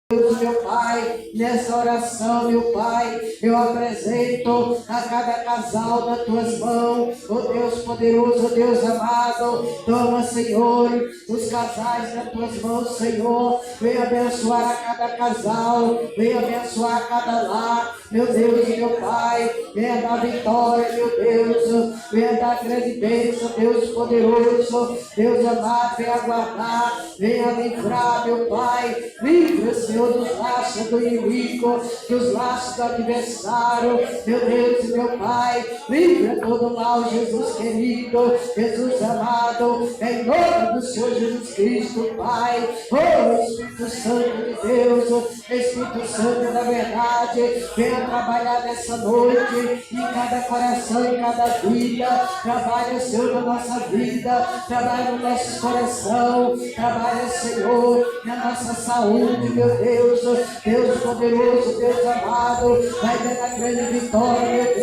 Deus, meu Pai, nessa oração, meu Pai, eu apresento a cada casal nas tuas mãos, ó Deus poderoso, ó Deus amado, toma, Senhor, os casais nas tuas mãos, Senhor, vem abençoar a cada casal, vem abençoar cada lar, meu Deus e meu Pai, venha dar vitória, meu Deus, venha dar grande bênção, Deus poderoso, Deus amado, venha guardar, venha livrar, meu Pai, livra, Senhor, dos laços do inimigo, dos laços do adversário, meu Deus e meu Pai, livra todo mal, Jesus querido, Jesus amado, em nome do Senhor Jesus Cristo, Pai, oh Espírito Santo de Deus, Espírito Santo da verdade, venha trabalhar nessa noite, em cada coração, em cada vida, trabalha, Senhor, na nossa vida, trabalha no nosso coração, trabalha, Senhor, na nossa saúde, meu Deus, Deus poderoso, Deus amado, vai dando a grande vitória,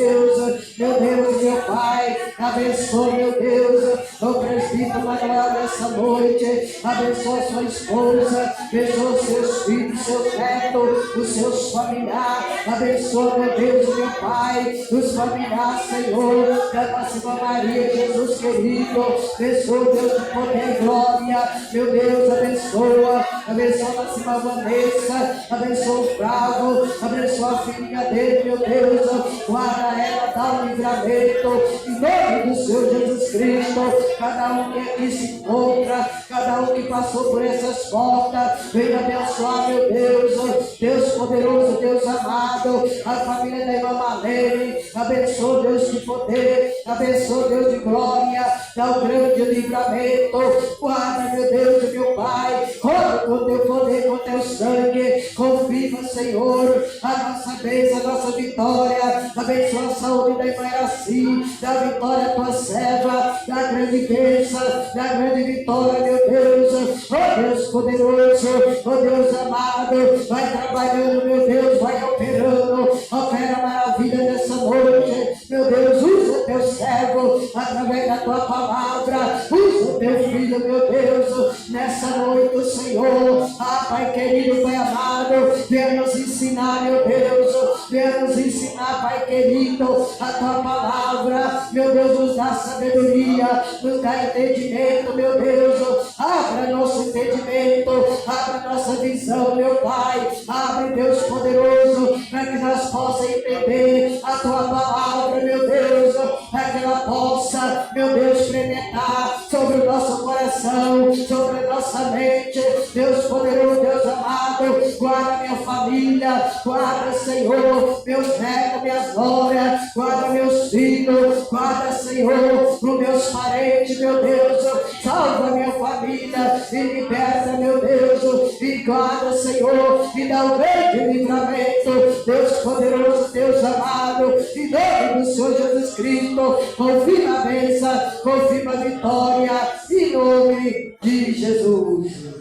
meu Deus, meu Pai, abençoa, meu Deus, o presbítero Manuel nessa noite, abençoa sua esposa, abençoa seus filhos, seus netos, os seus familiares, abençoa, meu Deus, meu Pai, os familiares, Senhor, da nossa irmã Maria, Jesus querido, abençoa, Deus de poder e glória, meu Deus, abençoa a nossa irmã Vanessa, abençoa o Bravo, abençoa a filhinha dele, meu Deus, guarda ela, dá um livramento, em nome do Senhor Jesus Cristo, cada um que aqui se encontra, cada um que passou por essas portas, venha abençoar, meu Deus, Deus poderoso, Deus amado, a família da irmã Marlene, abençoa, Deus de poder, abençoa, Deus de glória, dá um grande livramento, guarda, meu Deus e meu Pai, roda com teu poder, com teu sangue, confirma, Senhor, a nossa bênção, a nossa vitória, abençoa a saúde da irmã Iraci, dá vitória à tua serva, dá grande bênção, dá grande vitória, meu Deus, ó Deus poderoso, ó Deus amado, vai trabalhando, meu Deus, vai operando, opera maravilha nessa noite, meu Deus, usa teu servo, através da tua palavra, usa teu filho, meu Deus, nessa noite, Senhor, Pai querido, Pai amado, venha nos ensinar, meu Deus, venha nos ensinar, Pai querido, a tua palavra, meu Deus, nos dá sabedoria, nos dá entendimento, meu Deus, abra nosso entendimento, abra nossa visão, meu Pai, abre, Deus poderoso, para que nós possamos entender a tua palavra, meu Deus, para que ela possa, meu Deus, experimentar sobre o nosso coração, sobre a nossa mente, Deus poderoso, Deus amado, guarda minha família, guarda, Senhor, meus netos, minhas noras, guarda meus filhos, guarda, Senhor, os meus parentes, meu Deus, salva minha família e liberta, meu Deus, e guarda, Senhor, e dá um grande livramento, Deus poderoso, Deus amado, em nome do Senhor Jesus Cristo, confirma a bênção, confirma a vitória, em nome de Jesus.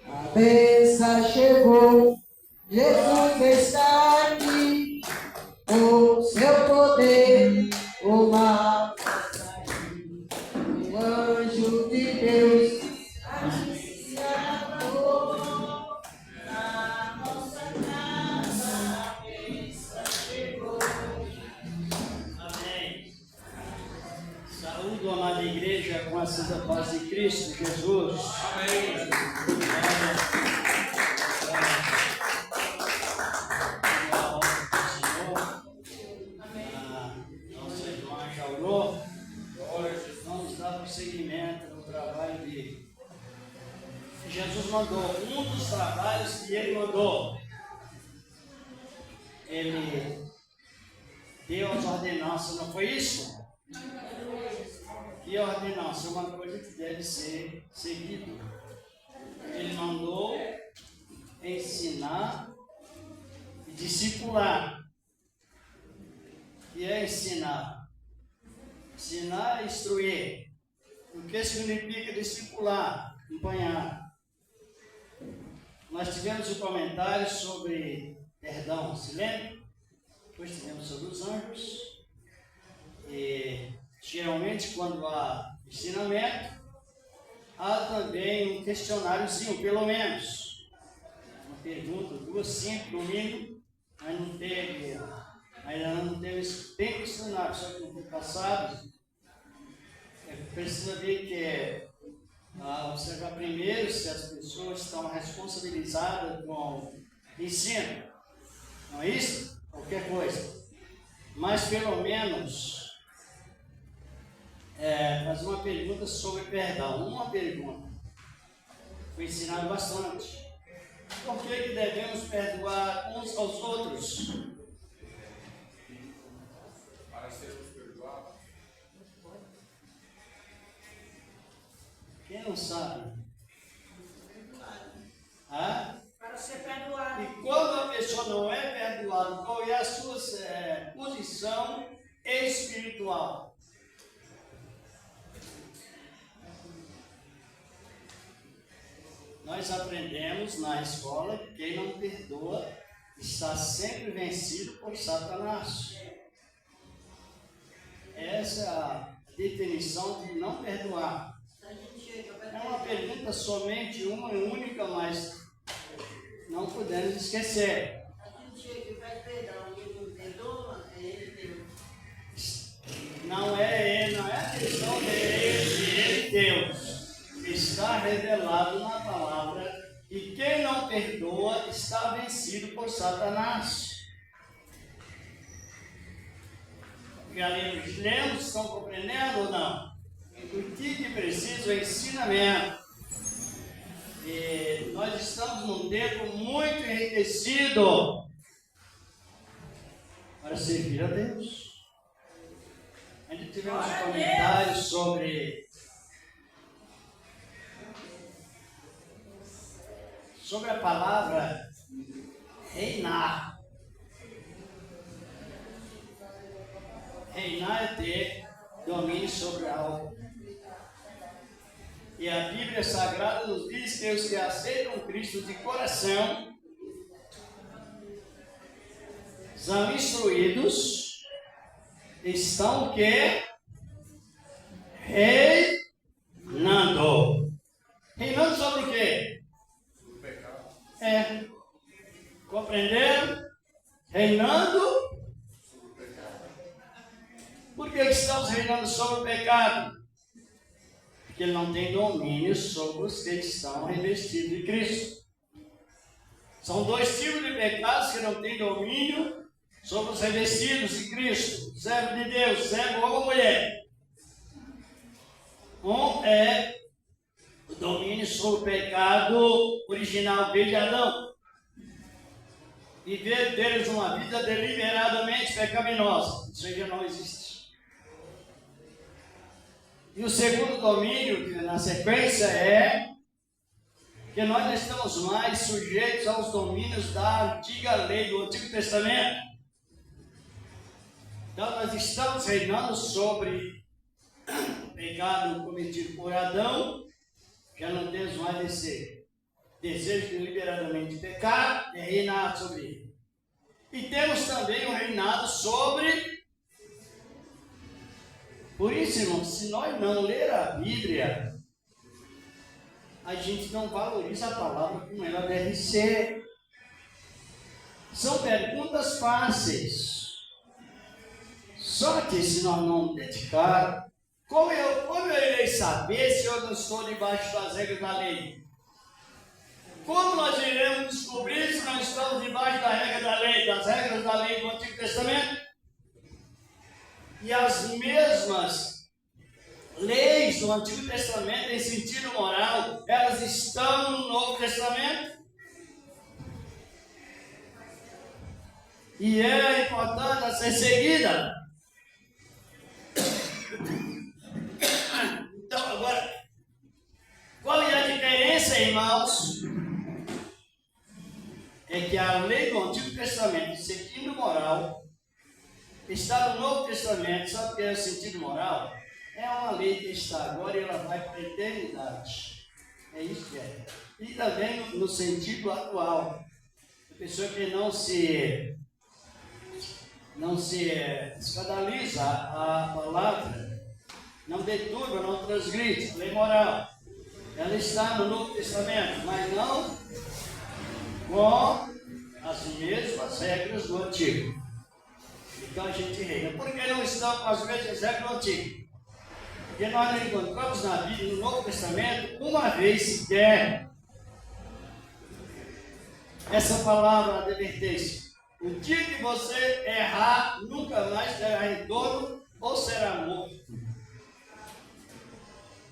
A bênção chegou, Jesus está aqui, com seu poder, o mal saiu. O anjo de Deus anunciou na nossa casa, a bênção chegou. Amém. Saúdo, amada igreja, com a santa paz de Cristo Jesus. Amém. Nossa irmã Jaurô, vamos dar prosseguimento no trabalho dele. Jesus mandou, um dos trabalhos que ele mandou, ele deu as ordenanças, não foi isso? E a ordenança é uma coisa que deve ser seguida. Ele mandou ensinar e discipular. E é ensinar. Ensinar é instruir. O que significa discipular? Acompanhar. Nós tivemos um comentário sobre perdão, se lembra? Depois tivemos sobre os anjos. E geralmente quando há ensinamento, há também um questionáriozinho, pelo menos. pergunta, 2, 5 no mínimo, mas ainda não teve tempo de ensinar, só que no ano passado, precisa ver que observar primeiro se as pessoas estão responsabilizadas com o ensino, não é isso? Qualquer coisa. Mas pelo menos fazer uma pergunta sobre perdão. Uma pergunta. Foi ensinado bastante. Por que devemos perdoar uns aos outros? Para sermos perdoados. Quem não sabe? Para ser perdoado. E quando a pessoa não é perdoada, qual é a sua posição espiritual? Nós aprendemos na escola que quem não perdoa está sempre vencido por Satanás. Essa é a definição de não perdoar. É uma pergunta somente uma e única, mas não podemos esquecer. Não é a questão de ele, Deus. Está revelado na palavra que quem não perdoa está vencido por Satanás. E ali os lemos estão compreendendo ou não? O que precisa é ensinamento. E nós estamos num tempo muito enriquecido para servir a Deus. A gente tivemos um comentário sobre a palavra reinar. Reinar é ter domínio sobre algo. E a Bíblia Sagrada nos diz que os que aceitam Cristo de coração são instruídos, estão o quê? Reinando. Reinando sobre o quê? O pecado. Compreenderam? Reinando. Sobre o pecado. Por que estamos reinando sobre o pecado? Porque ele não tem domínio sobre os que estão revestidos de Cristo. São dois tipos de pecados que não têm domínio sobre os revestidos de Cristo. Servo de Deus, servo ou mulher. Um é o domínio sobre o pecado original desde Adão. Viver deles uma vida deliberadamente pecaminosa. Isso aí já não existe. E o segundo domínio, que na sequência é que nós não estamos mais sujeitos aos domínios da antiga lei, do Antigo Testamento. Então nós estamos reinando sobre o pecado cometido por Adão, já não temos mais esse desejo de deliberadamente pecar, é reinar sobre ele. E temos também o reinado sobre... Por isso, irmãos, se nós não ler a Bíblia, a gente não valoriza a palavra como ela deve ser. São perguntas fáceis. Só que se nós não dedicar, como eu irei saber se eu não estou debaixo das regras da lei? Como nós iremos descobrir se não estamos debaixo da regra da lei, das regras da lei do Antigo Testamento? E as mesmas leis do Antigo Testamento, em sentido moral, elas estão no Novo Testamento. E é importante ser seguida. Então, agora, qual é a diferença, irmãos? É que a lei do Antigo Testamento, em sentido moral, está no Novo Testamento. Sabe o que é o sentido moral? É uma lei que está agora e ela vai para a eternidade. É isso que é. E também no sentido atual. A pessoa que não se escandaliza a palavra, não deturba, não transgride, lei moral. Ela está no Novo Testamento, mas não com as mesmas regras do Antigo. Então a gente reina. Por que não estamos com as mesmas regras do Antigo? Porque nós não encontramos na Bíblia, no Novo Testamento, uma vez sequer essa palavra advertência. O dia que você errar, nunca mais terá retorno ou será morto.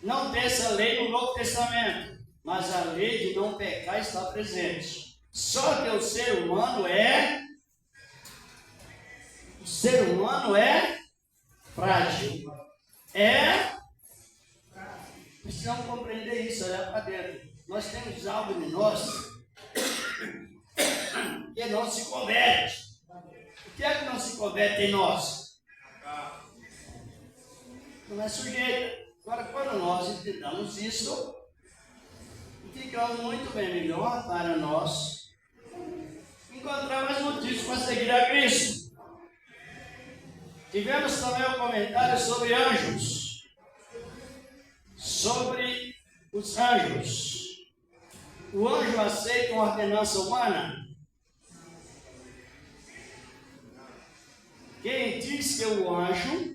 Não tem essa lei no Novo Testamento, mas a lei de não pecar está presente. Só que o ser humano é frágil. Precisamos compreender isso, olhar para dentro. Nós temos algo em nós que não se converte. O que é que não se converte em nós? Não é sujeita. Agora, quando nós entendamos isso, ficamos muito bem melhor para nós encontrar mais motivos para seguir a Cristo. Tivemos também um comentário sobre anjos. Sobre os anjos. O anjo aceita uma ordenança humana? Quem diz que os anjos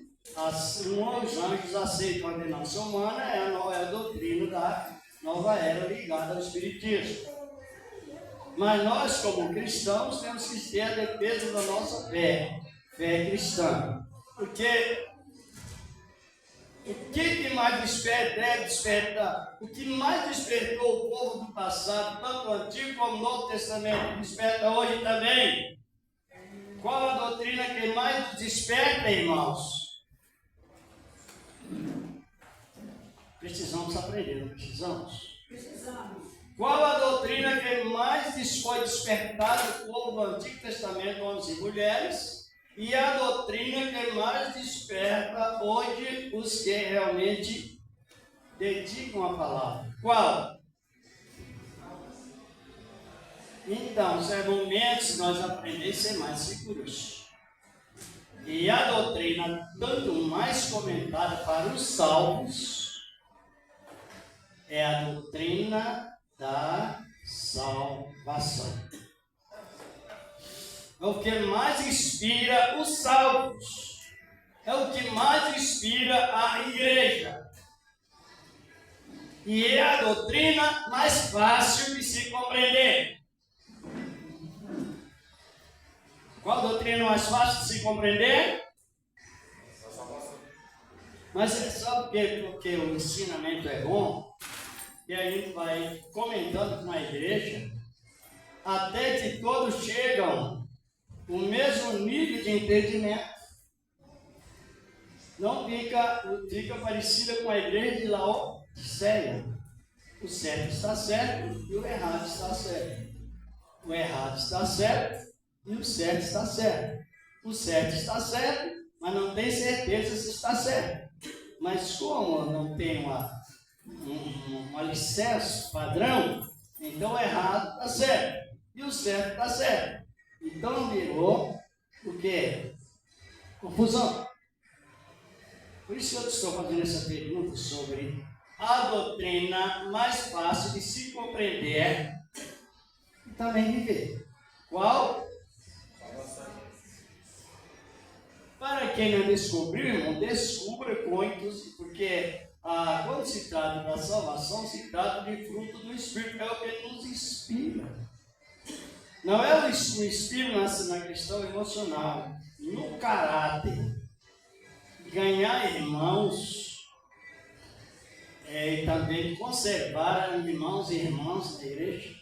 aceitam a ordenança humana é a doutrina da nova era ligada ao Espiritismo. Mas nós, como cristãos, temos que ter a defesa da nossa fé cristã. Porque o que mais deve despertar? O que mais despertou o povo do passado, tanto o Antigo como o Novo Testamento, desperta hoje também? Qual a doutrina que mais desperta, irmãos? Precisamos aprender, não precisamos? Precisamos. Qual a doutrina que mais foi despertada do povo do Antigo Testamento, homens e mulheres? E a doutrina que mais desperta hoje os que realmente dedicam a palavra. Qual? Então, são momentos que nós aprendemos a ser mais seguros. E a doutrina, tanto mais comentada para os salvos, é a doutrina da salvação. É o que mais inspira os salvos. É o que mais inspira a igreja. E é a doutrina mais fácil de se compreender. Qual a doutrina mais fácil de se compreender? Mas sabe porque o ensinamento é bom? E a gente vai comentando com a igreja, até que todos chegam o mesmo nível de entendimento. Não fica parecida com a igreja de Laodiceia. O certo está certo e o errado está certo. O errado está certo e o certo está certo. O certo está certo, mas não tem certeza se está certo. Mas como não tem um alicerce padrão, então o errado está certo e o certo está certo. Então virou o quê? Confusão. Por isso que eu estou fazendo essa pergunta sobre a doutrina mais fácil de se compreender e também viver. Qual? Para quem não descobriu, irmão, descubra com entusiasmo, porque quando se trata da salvação, se trata de fruto do Espírito, é o que nos inspira. Não é o Espírito na questão emocional, no caráter. Ganhar irmãos e também conservar irmãos e irmãs na igreja.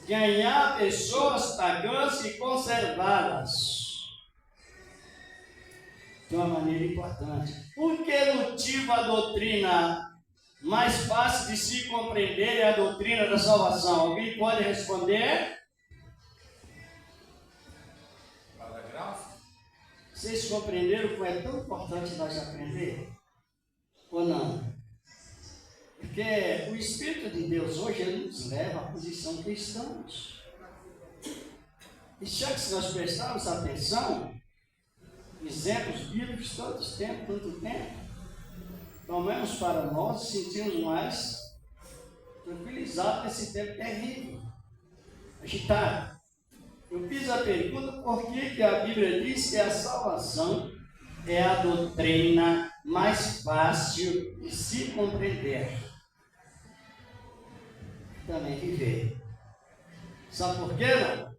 Ganhar pessoas pagãs e conservá-las de uma maneira importante. Por que motivo a doutrina mais fácil de se compreender é a doutrina da salvação? Alguém pode responder? Para a graça? Vocês compreenderam como é tão importante nós aprender? Ou não? Porque o Espírito de Deus hoje ele nos leva à posição que estamos. E já que se nós prestarmos atenção, exemplos bíblicos tanto tempo, tomamos para nós e sentimos mais tranquilizados nesse tempo terrível. agitado. Eu fiz a pergunta por que a Bíblia diz que a salvação é a doutrina mais fácil de se compreender. Também viver. Sabe por quê, não?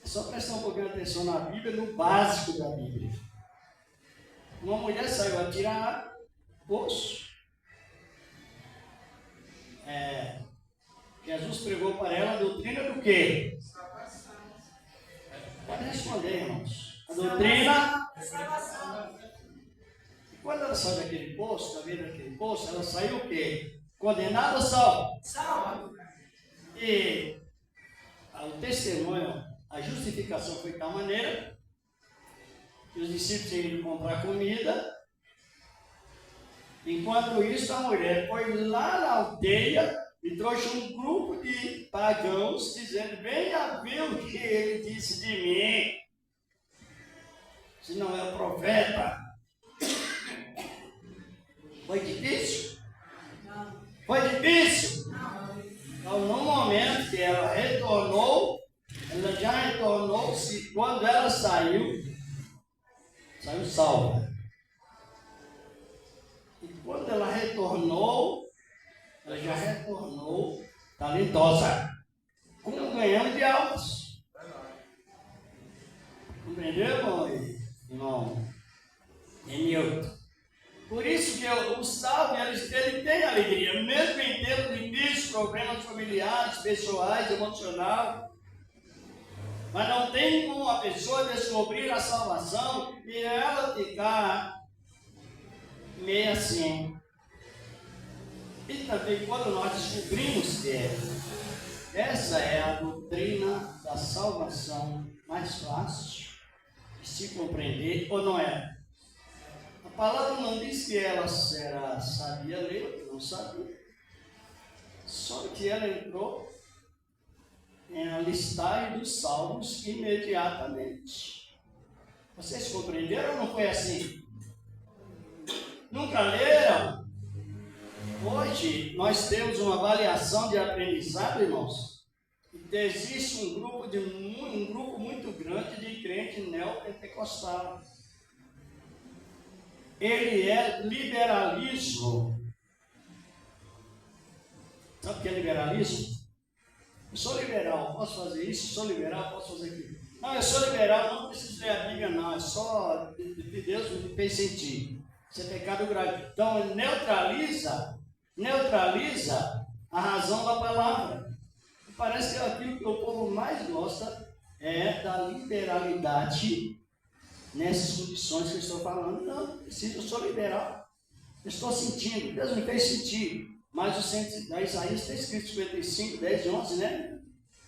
É só prestar um pouquinho de atenção na Bíblia, no básico da Bíblia. Uma mulher saiu a tirar poço. Jesus pregou para ela a doutrina do quê? Pode responder, irmãos. A doutrina. E quando ela saiu daquele poço, da vida daquele poço, ela saiu o quê? Condenada ou salva? Salva. E o testemunho, a justificação foi de tal maneira que os discípulos tinham ido comprar comida. Enquanto isso, a mulher foi lá na aldeia e trouxe um grupo de pagãos dizendo: venha ver o que ele disse de mim, se não é o profeta. Foi difícil? Não. Foi difícil? Não. Então, no momento que ela retornou, ela já retornou, quando ela saiu salva. E quando ela retornou, ela já retornou talentosa, com um ganhão de almas. Compreendeu, irmão? Emilton? Por isso que o salvo, ele tem alegria, mesmo em tempos difíceis, problemas familiares, pessoais, emocionais. Mas não tem como a pessoa descobrir a salvação e ela ficar meio assim. E também quando nós descobrimos que essa é a doutrina da salvação mais fácil de se compreender, ou não é? A palavra não diz que ela sabia ler, não sabia. Só que ela entrou na listagem dos salvos imediatamente. Vocês compreenderam ou não foi assim? Nunca leram? Hoje nós temos uma avaliação de aprendizado, irmãos. E existe um grupo muito grande de crente neopentecostal. Ele é liberalismo. Sabe o que é liberalismo? Eu sou liberal, posso fazer isso, sou liberal, posso fazer aquilo. Não, eu sou liberal, não preciso ler a Bíblia, não. É só de Deus me fez sentir. Isso é pecado grave. Então, neutraliza a razão da palavra. E parece que aquilo que o povo mais gosta é da liberalidade nessas condições que eu estou falando. Não, preciso, eu sou liberal. Eu estou sentindo, Deus me fez sentir. Mas o Isaías está escrito 55, 10 e 11, né?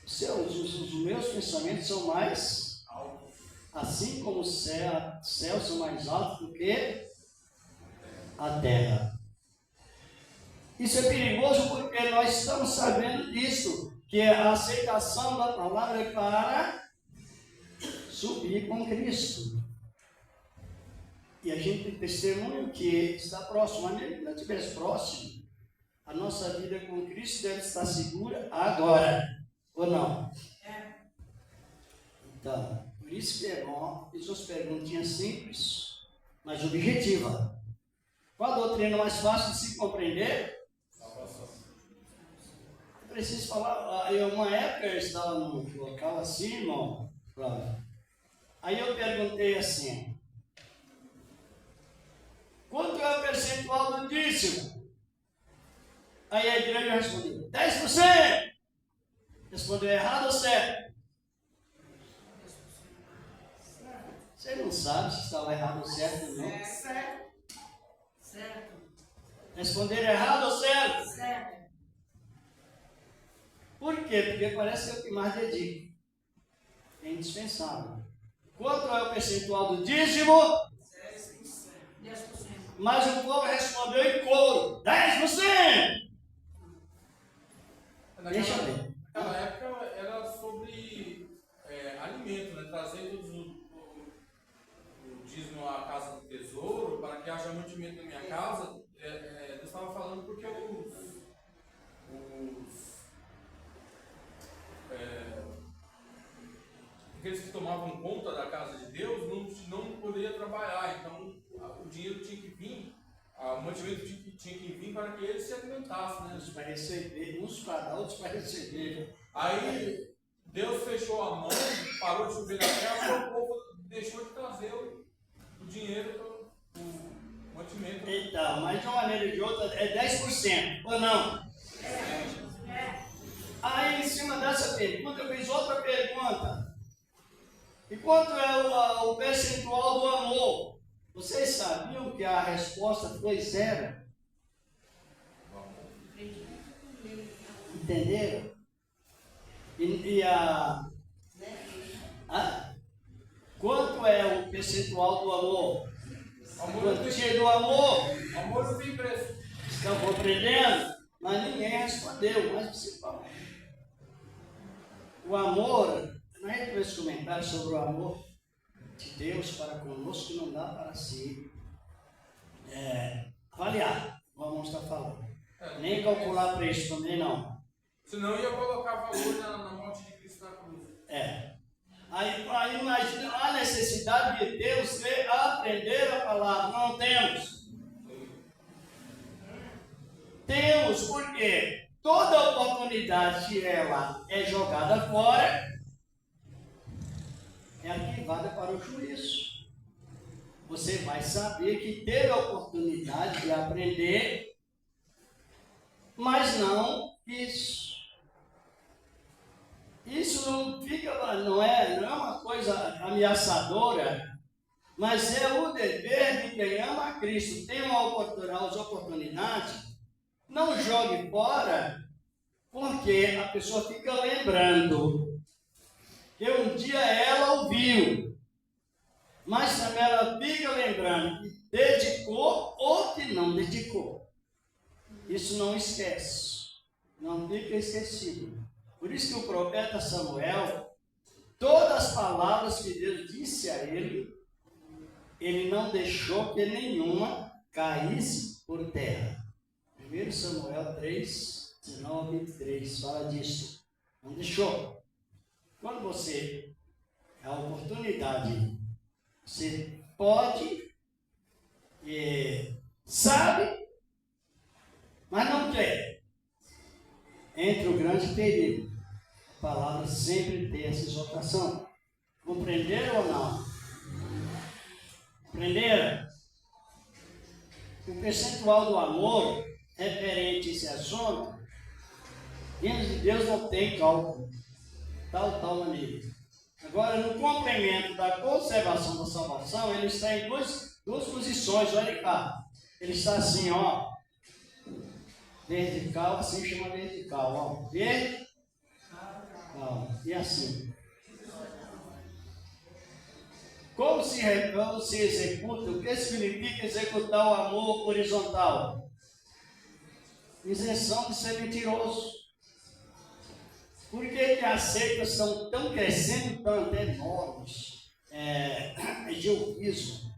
Os meus pensamentos são mais altos, assim como os céus são mais altos do que a terra. Isso é perigoso porque nós estamos sabendo disso, que a aceitação da palavra é para subir com Cristo. E a gente tem testemunho que está próximo, mas mesmo que não estivesse próximo, a nossa vida com Cristo deve estar segura agora, ou não? É. Então, por isso que é bom, fiz umas perguntinhas simples, mas objetiva. Qual a doutrina mais fácil de se compreender? Eu preciso falar, uma época eu estava num local assim, irmão, aí eu perguntei assim: quanto é o percentual do dízimo? Aí a igreja respondeu: 10%. Respondeu errado ou certo? Você não sabe se estava errado ou certo, não? Certo. Certo. Responderam errado ou certo? Certo. Por quê? Porque parece que é o que mais dedica. É indispensável. Quanto é o percentual do dízimo? 10%. Mas o povo respondeu em coro: 10%. Deixa eu ver. Naquela época era sobre alimento, né? Trazer todos o dízimo à casa do tesouro para que haja mantimento na minha casa. Deus estava falando porque aqueles que tomavam conta da casa de Deus não poderiam trabalhar, então o dinheiro tinha que vir, o mantimento tinha que vir para que eles se alimentassem, né? Uns para receber, uns para dar, outros para receber. Aí Deus fechou a mão, parou de chover na terra, o povo deixou de trazer o dinheiro, o mantimento. Então, mas de uma maneira ou de outra é 10%, ou não? Aí, em cima dessa pergunta, eu fiz outra pergunta. E quanto é o percentual do amor? Vocês sabiam que a resposta foi 0? Entenderam? Quanto é o percentual do amor? Quantia do amor? Amor não tem preço. Estão compreendendo? Mas ninguém respondeu, mas você falou. O amor, não é que esse comentário sobre o amor de Deus para conosco não dá para se avaliar, como o irmão está falando. Nem calcular preço também não. Senão ia colocar valor na morte de Cristo na cruz. Aí imagina a necessidade de Deus de aprender a palavra. Não temos. Temos porque toda oportunidade que ela é jogada fora é arquivada para o juízo. Você vai saber que teve a oportunidade de aprender, mas não isso. Isso não é uma coisa ameaçadora, mas é o dever de quem ama a Cristo. Tem as oportunidades, não jogue fora, porque a pessoa fica lembrando que um dia ela ouviu, mas também ela fica lembrando que dedicou ou que não dedicou. Isso não esquece, não fica esquecido. Por isso que o profeta Samuel, todas as palavras que Deus disse a ele, ele não deixou que nenhuma caísse por terra. 1 Samuel 3, 19 e 23, fala disso. Não deixou. Quando você, a oportunidade, você pode, sabe, mas não quer. Entre o grande perigo. A palavra sempre tem essa exortação. Compreenderam ou não? Compreenderam? O percentual do amor referente a esse assunto, diante de Deus não tem cálculo. Tal maneira. Agora, no complemento da conservação da salvação, ele está em duas posições. Olha cá. Ele está assim, ó. Vertical, assim chama vertical, ó. Vertical. E assim. Como se executa? O que significa executar o amor horizontal? Isenção de ser mentiroso. Por que as seitas estão tão crescendo, tão até enormes? É jeovismo,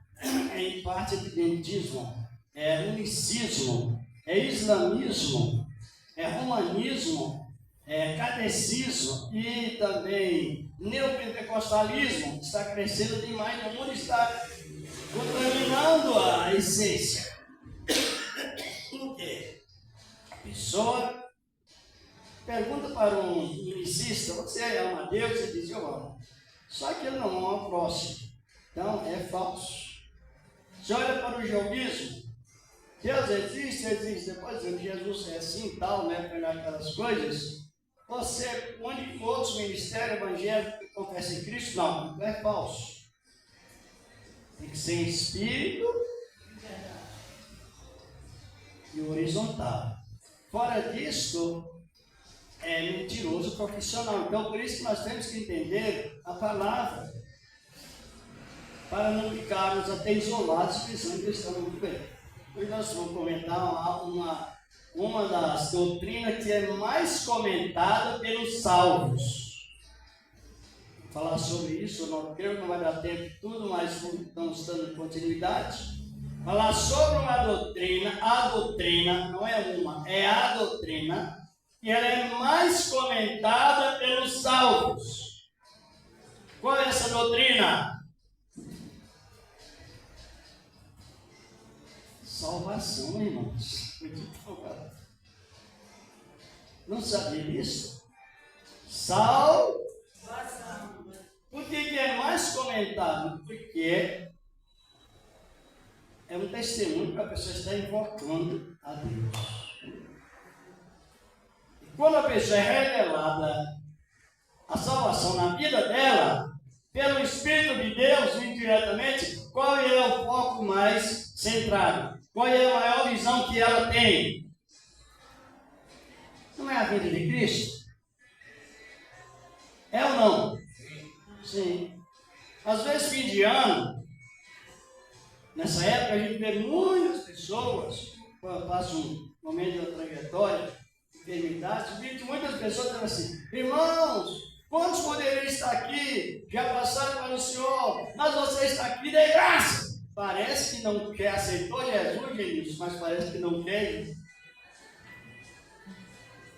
em parte evidentismo, é unicismo, é islamismo, é romanismo, é catecismo e também neopentecostalismo. Está crescendo demais no mundo, está contaminando a essência. Por quê? A pessoa pergunta para um unicista: você ama a Deus? Ele diz: eu amo. Só que ele não ama o próximo. Então é falso. Você olha para o jeovismo. Deus existe. Depois de Jesus é assim e tal, né? Pegar aquelas coisas. Você, onde outros ministérios evangélicos que confessam em Cristo, não é falso. Tem que ser em espírito e horizontal. Fora disso, é mentiroso profissional. Então, por isso que nós temos que entender a palavra, para não ficarmos até isolados pensando que estamos muito bem. Hoje nós vamos comentar uma das doutrinas que é mais comentada pelos salvos. Vou falar sobre isso, eu não creio que não vai dar tempo de tudo, mas estamos dando continuidade. Falar sobre uma doutrina, a doutrina, não é uma, é a doutrina, e ela é mais comentada pelos salvos. Qual é essa doutrina? Salvação, irmãos. Não sabia disso? Por que é mais comentado? Porque é um testemunho que a pessoa está invocando a Deus. E quando a pessoa é revelada a salvação na vida dela, pelo Espírito de Deus, indiretamente, qual é o foco mais centrado? Qual é a maior visão que ela tem? Não é a vida de Cristo? É ou não? Sim. Às vezes, fim de ano, nessa época a gente vê muitas pessoas, quando passa um momento da trajetória, enfermidade, muitas pessoas dizem assim: irmãos, quantos poderiam estar aqui, já passaram para o Senhor, mas você está aqui de graça. Parece que não quer, aceitou Jesus, Jesus, mas parece que não quer.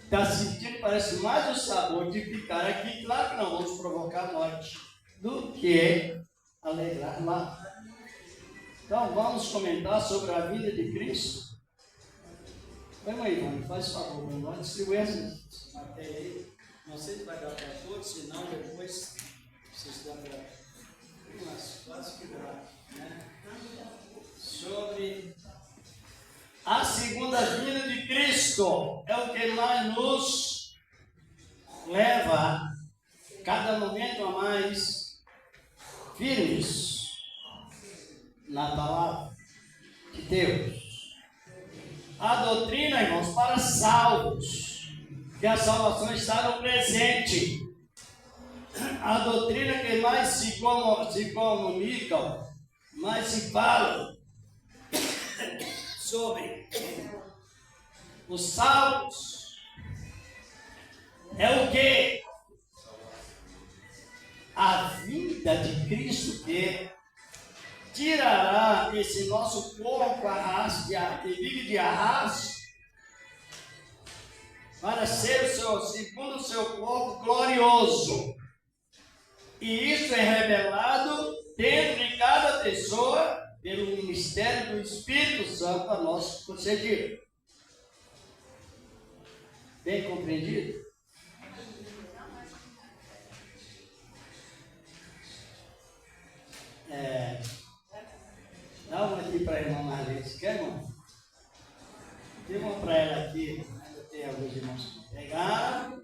Está sentindo, parece mais o sabor de ficar aqui. Claro que não vamos provocar morte, do que alegrar lá. Então vamos comentar sobre a vida de Cristo. Vamos aí, mano, faz favor, vamos distribuir essa matéria aí. Não sei se vai dar para todos, senão depois vocês dão para umas quase que dá, né? Sobre a segunda vinda de Cristo, é o que mais nos leva cada momento a mais firmes na palavra de Deus. A doutrina, irmãos, para salvos, que a salvação está no presente. A doutrina que mais se comunica, mais se fala sobre os salvos é o que? A vinda de Cristo, que tirará esse nosso corpo arrasto, que vive de arrasto, para ser segundo o seu corpo glorioso. E isso é revelado dentro de cada pessoa pelo ministério do Espírito Santo a nós concedido. Bem compreendido? Dá uma aqui para a irmã Marlene. Quer, irmão? Dê uma para ela aqui. Ainda tem alguns irmãos que pegaram.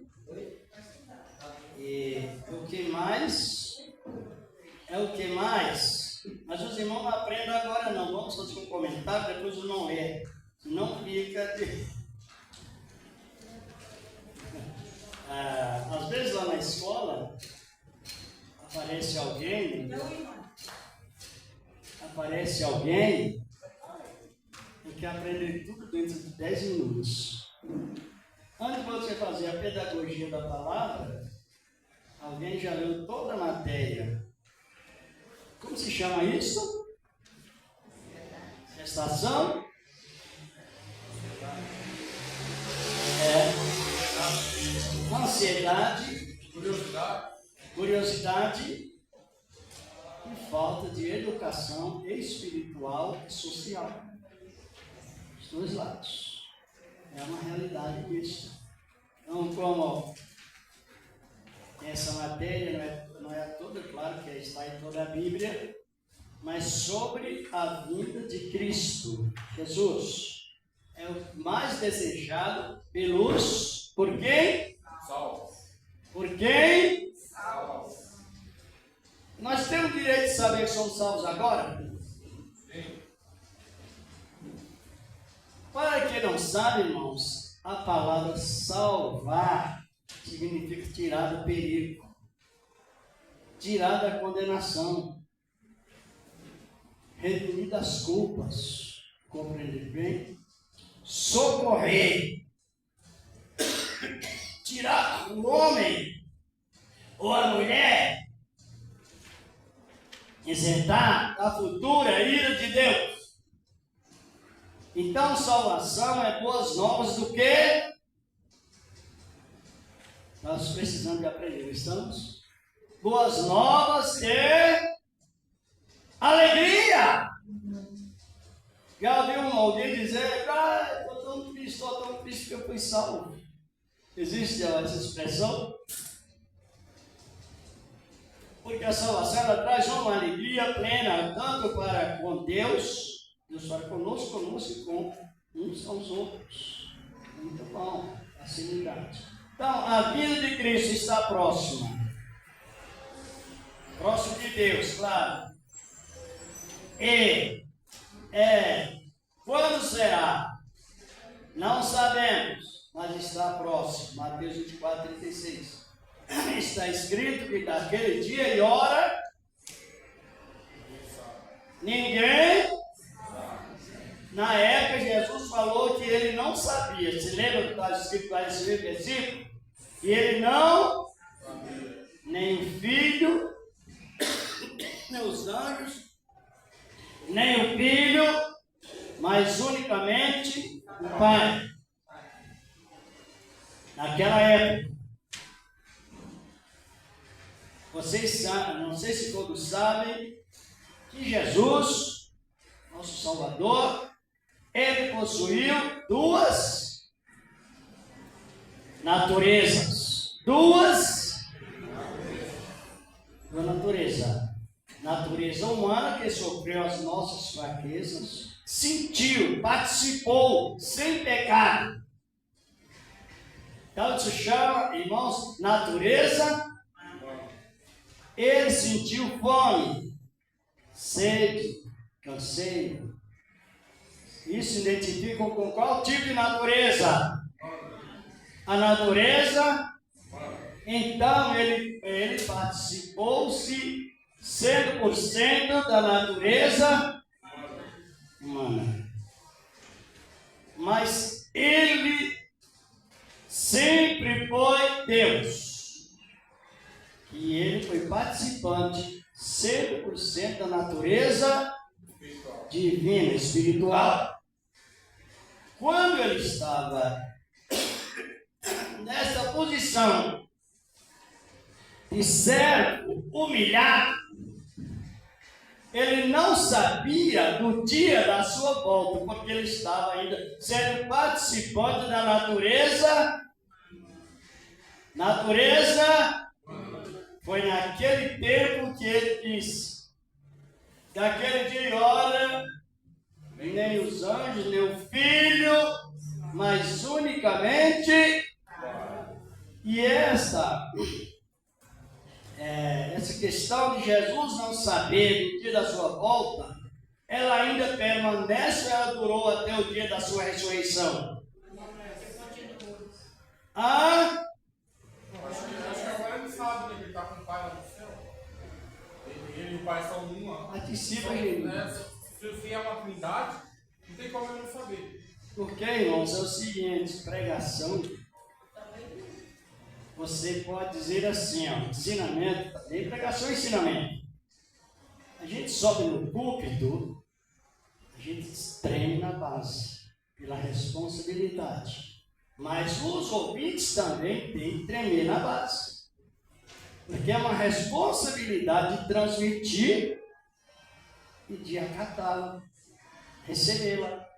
E o que mais? É o que mais? Mas os irmãos não aprendem agora não. Vamos fazer um comentário, depois o não é. Não fica de... às vezes lá na escola aparece alguém e quer aprender tudo dentro de 10 minutos. Antes de você fazer a pedagogia da palavra, alguém já leu toda a matéria. Como se chama isso? Gestação? Ansiedade, curiosidade e falta de educação espiritual e social. Os dois lados. É uma realidade disso. Então, como essa matéria não é toda, claro que está em toda a Bíblia, mas sobre a vinda de Cristo Jesus. É o mais desejado pelos... Por quem? Salvos. Por quem? Salvos. Nós temos o direito de saber que somos salvos agora? Sim. Para quem não sabe, irmãos, a palavra salvar significa tirar do perigo, tirar da condenação, redimir das culpas, compreender bem? Socorrer, tirar o homem ou a mulher, isentar da futura ira de Deus. Então, salvação é boas novas do que? Nós precisamos de aprender, estamos? boas novas e alegria. Já ouviu alguém dizer, estou tão triste porque eu fui salvo. Existe essa expressão? Porque a salvação ela traz uma alegria plena, tanto para com Deus para conosco e com uns aos outros. Muito bom, facilidade. Então, a vinda de Cristo está próxima. Próximo de Deus, claro. E quando será? Não sabemos, mas está próximo. Mateus 24, 36. Está escrito que daquele dia e hora ninguém. Na época Jesus falou que ele não sabia. Se lembra do que está escrito lá nesse versículo? Que ele não sabia. Nem o Filho, nem os anjos, nem o Filho, mas unicamente o Pai. Naquela época. Vocês sabem, não sei se todos sabem, que Jesus, nosso Salvador, ele possuiu duas naturezas. Duas naturezas. Natureza humana, que sofreu as nossas fraquezas, sentiu, participou, sem pecado. Então se chama, irmãos, natureza. Ele sentiu fome, sede, canseiro. Isso identifica com qual tipo de natureza? A natureza. Então ele participou-se 100% da natureza humana. Mas ele sempre foi Deus. E ele foi participante 100% da natureza divina, espiritual. Quando ele estava nessa posição de servo humilhado, ele não sabia do dia da sua volta, porque ele estava ainda sendo participante da natureza. Foi naquele tempo que ele disse: daquele dia e hora, nem os anjos, nem o Filho, mas unicamente. E essa questão de Jesus não saber do dia da sua volta, ela ainda permanece, ela durou até o dia da sua ressurreição. Acho que agora ele sabe, né? Ele está com o Pai lá no céu. Ele e o Pai são uma. Participa, gente. Se é uma trindade, não tem como eu não saber. Porque, irmãos, é o seguinte: pregação, você pode dizer assim, ó, ensinamento, também pregação e ensinamento. A gente sobe no púlpito, a gente treme na base, pela responsabilidade. Mas os ouvintes também têm que tremer na base. Porque é uma responsabilidade de transmitir e de acatá-la, recebê-la.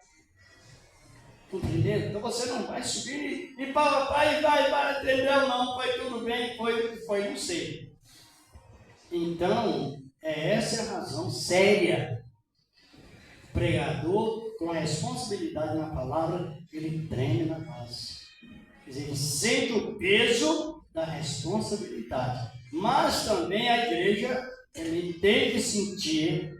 Entendeu? Então você não vai subir e vai, entendeu? Não, foi tudo bem, foi, não sei. Então, essa é a razão séria. O pregador, com a responsabilidade na palavra, ele treme na base. Quer dizer, ele sente o peso da responsabilidade. Mas também a igreja, ele tem que sentir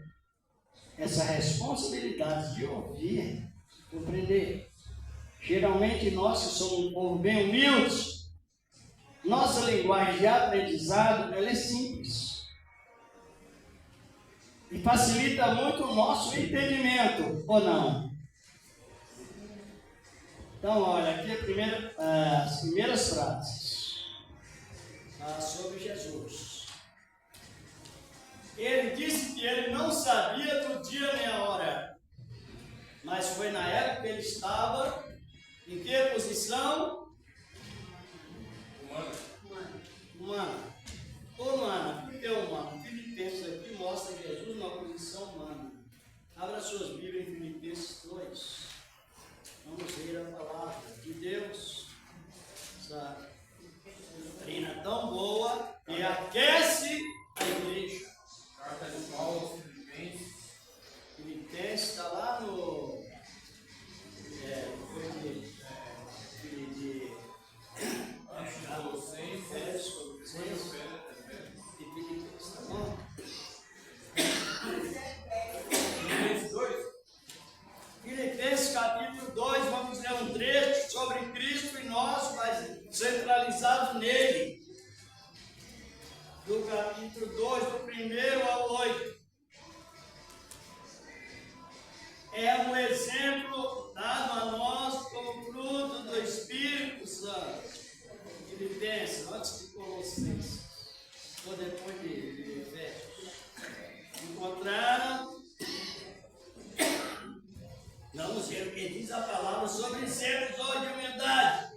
essa responsabilidade de ouvir, compreender. Geralmente nós que somos um povo bem humilde, nossa linguagem de aprendizado, ela é simples. E facilita muito o nosso entendimento, ou não? Então, olha, aqui as primeiras frases sobre Jesus. Ele disse que ele não sabia do dia nem a hora, mas foi na época que ele estava em que posição? Humana. 1 ao 8. É um exemplo dado a nós como fruto do Espírito Santo. Filipenses, antes de Colossenses, ou depois de Efésios. Encontraram, vamos ver o que diz a palavra sobre exemplos de humildade.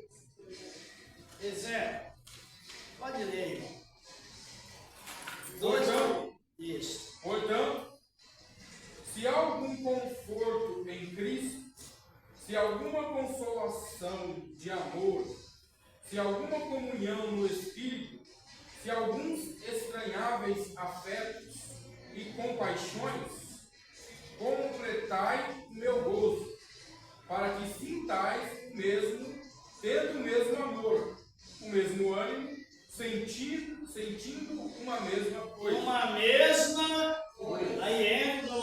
Exemplo, pode ler, irmão. Isso. Portanto, se há algum conforto em Cristo, se alguma consolação de amor, se alguma comunhão no Espírito, se alguns estranháveis afetos e compaixões, completai o meu gozo, para que sintais o mesmo, tendo o mesmo amor, o mesmo ânimo, sentindo uma mesma coisa. Uma mesma coisa. Aí entra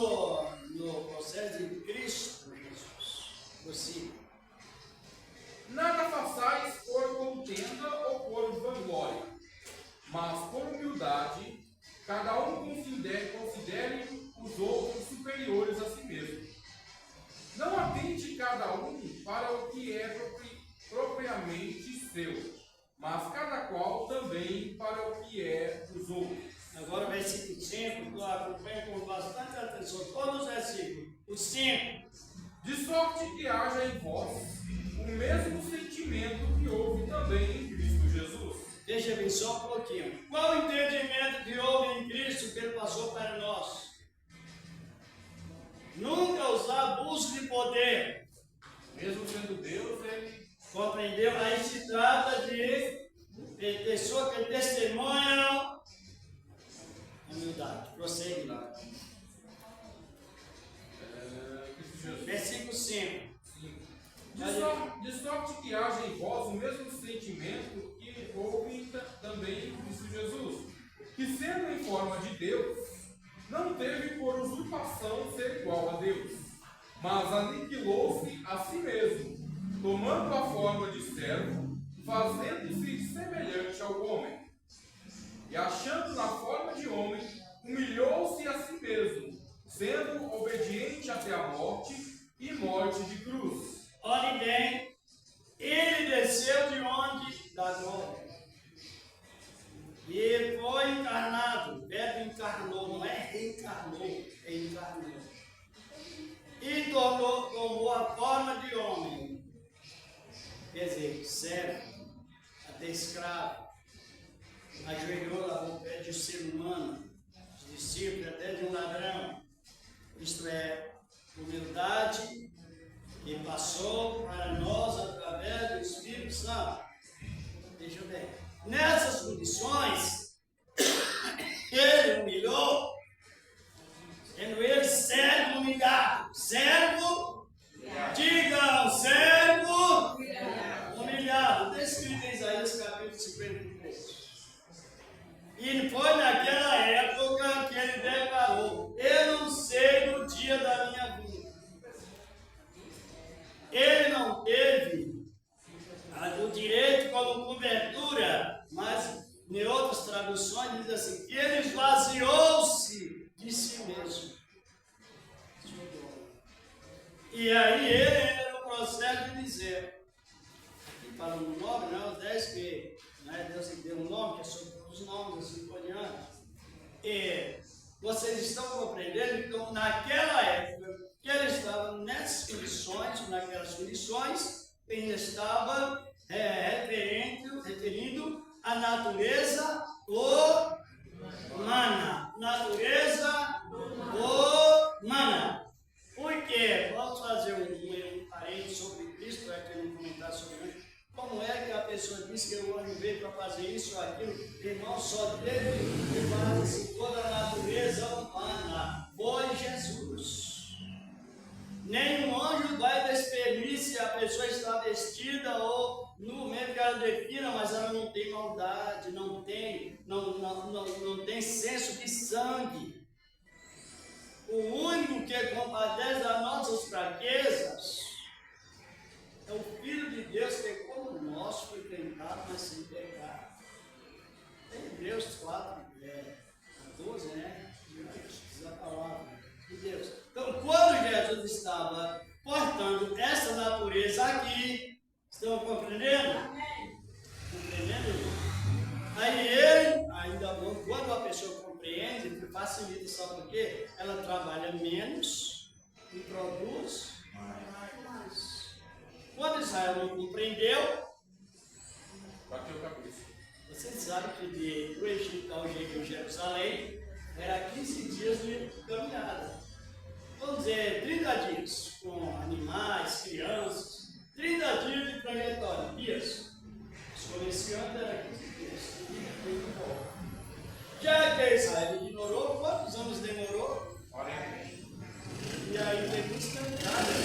no processo de Cristo Jesus. Possível. Nada façais por contenda ou por vanglória, mas por humildade, cada um considere os outros superiores a si mesmo. Não atente cada um para o que é propriamente seu, mas cada qual também para o que é dos outros. Agora o versículo 5, eu acompanho com bastante atenção todos os versículos. O 5. De sorte que haja em vós o mesmo sentimento que houve também em Cristo Jesus. Deixa eu ver só um pouquinho. Qual o entendimento que houve em Cristo que ele passou para nós? Nunca usar abuso de poder. Mesmo sendo Deus, ele Compreendeu? Aí se trata de pessoas que testemunham humildade. Prossegue lá. Cristo Jesus. Versículo 5. De sorte que haja em vós o mesmo sentimento que houve também em Cristo Jesus, que sendo em forma de Deus, não teve por usurpação ser igual a Deus, mas aniquilou-se a si mesmo, tomando a forma de servo, fazendo-se semelhante ao homem. E achando na forma de homem, humilhou-se a si mesmo, sendo obediente até a morte e morte de cruz. Olhe bem, ele desceu de onde? Da glória. E ele foi encarnado, o verbo encarnou, não é reencarnou, é encarnou. E tomou a forma de homem, quer dizer, servo, até escravo, ajoelhou, lavou o pé de um ser humano, de discípulo, até de um ladrão. Isto é, humildade que passou para nós através do Espírito Santo. Deixa eu ver. Nessas condições, ele humilhou, sendo ele servo humilhado. Servo, digam, servo humilhado. Descrito em Isaías capítulo 53. E foi naquela época que ele declarou: eu não sei do dia da minha vida. Ele não teve o direito como cobertura, mas em outras traduções diz assim, que ele esvaziou-se de si mesmo. E aí ele entra no processo de dizer, aqui fala no nome, não, os 10 que Deus deu um nome, que é sobre todos os nomes, assim por diante. E vocês estão compreendendo? Então, naquela época, que ele estava nessas condições, naquelas condições, ele estava referindo à natureza humana. Natureza humana. Por quê? Vamos fazer um parênteses sobre Cristo, para que não comentar sobre isso. Como é que a pessoa diz que o anjo veio para fazer isso ou aquilo? Irmão, só teve que fazer toda a natureza humana. Foi Jesus. Nenhum anjo vai despernir se a pessoa está vestida ou no mesmo que ela defina, mas ela não tem maldade, não tem senso de sangue. O único que compadece das nossas fraquezas é o Filho de Deus que, como nós, foi tentado, mas sem pecado. Em Hebreus 4, 12, né? Estão compreendendo? Amém. Compreendendo, irmão? Aí ele, ainda bom, quando a pessoa compreende, facilita, sabe por quê? Ela trabalha menos e produz mais. Quando Israel não compreendeu, Bateu a cabeça. vocês sabem que do Egito ao Jerusalém era 15 dias de caminhada. Vamos dizer, 30 dias, com animais, crianças, 30 dias de trajetória, dias. Os comerciantes eram 15 dias, muito bom. Já que Israel ignorou, quantos anos demorou? 40. E aí tem muitos candidatos.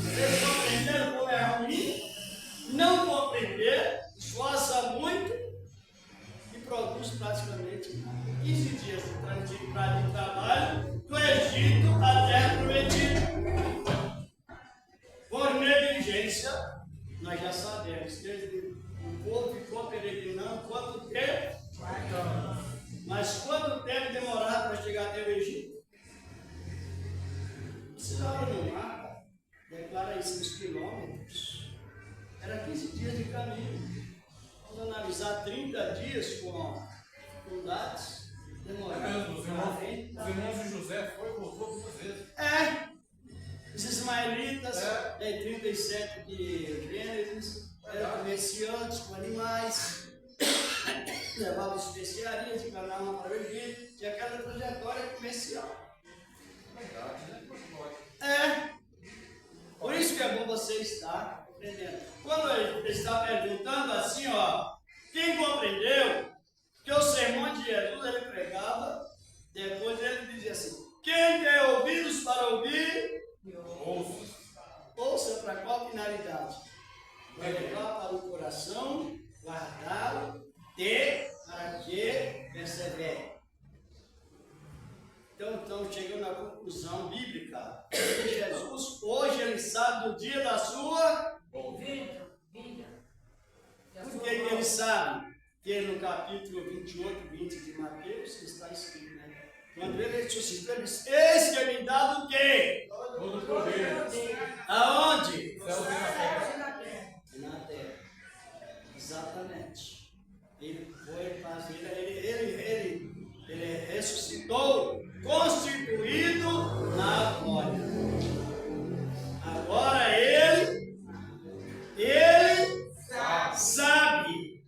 Vocês compreenderam como é ruim? Não compreender, esforça muito e produz praticamente nada. 15 dias de trabalho do Egito até prometido. Por negligência, nós já sabemos, desde o povo ficou peregrinando quanto tempo? 40 anos. Mas quanto tempo demorava para chegar até o Egito? Você olha no mapa, declara isso nos quilômetros. Era 15 dias de caminho. Vamos analisar 30 dias com dificuldades. Demorava. Os irmãos de José foi e voltou 2 vezes. Os ismaelitas, 37 de Gênesis, eram comerciantes com animais, levavam especiarias de Canaã para o Egito, tinha aquela trajetória comercial. Verdade, né? Por isso que é bom você estar aprendendo. Quando ele está perguntando assim, quem compreendeu que o sermão de Jesus ele pregava, depois ele dizia assim: quem tem ouvidos para ouvir, ouça para qual finalidade? Vai levar para o coração, guardá-lo, para que persevere. Então, estamos chegando à conclusão bíblica. Jesus, hoje, ele sabe do dia da sua Vida. Por que ele sabe? Que no capítulo 28, 20 de Mateus, está escrito, né? Quando ele ressuscitou, ele disse: eis que me dado o quê? Todo poder. Aonde? Céu e na terra. Na terra. Exatamente. Ele foi fazer, ele ressuscitou, constituído na glória. Agora ele sabe,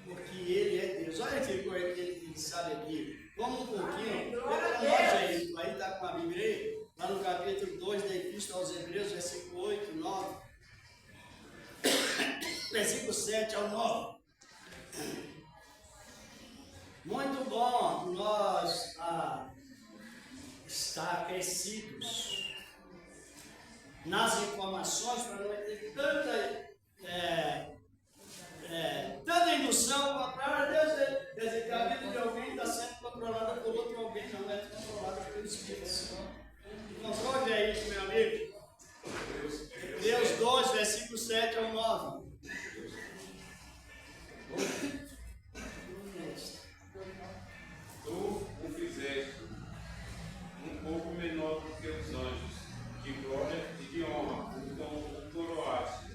porque ele é Deus. Olha que coisa que ele sabe aqui. Vamos um pouquinho. Aí está com a Bíblia aí, lá no capítulo 2 da Epístola aos Hebreus, versículo 8, 9. Versículo 7 ao 9. Muito bom nós estar aquecidos nas informações para não ter tanta indução contrária a Deus. Quer dizer que a vida de alguém está sendo controlada por outro alguém, não é controlada pelo Espírito Santo. Controle aí, meu amigo. Hebreus 2, versículo 7 ao 9. Tu o fizeste um pouco menor do que os anjos, de glória e de honra, o coroaste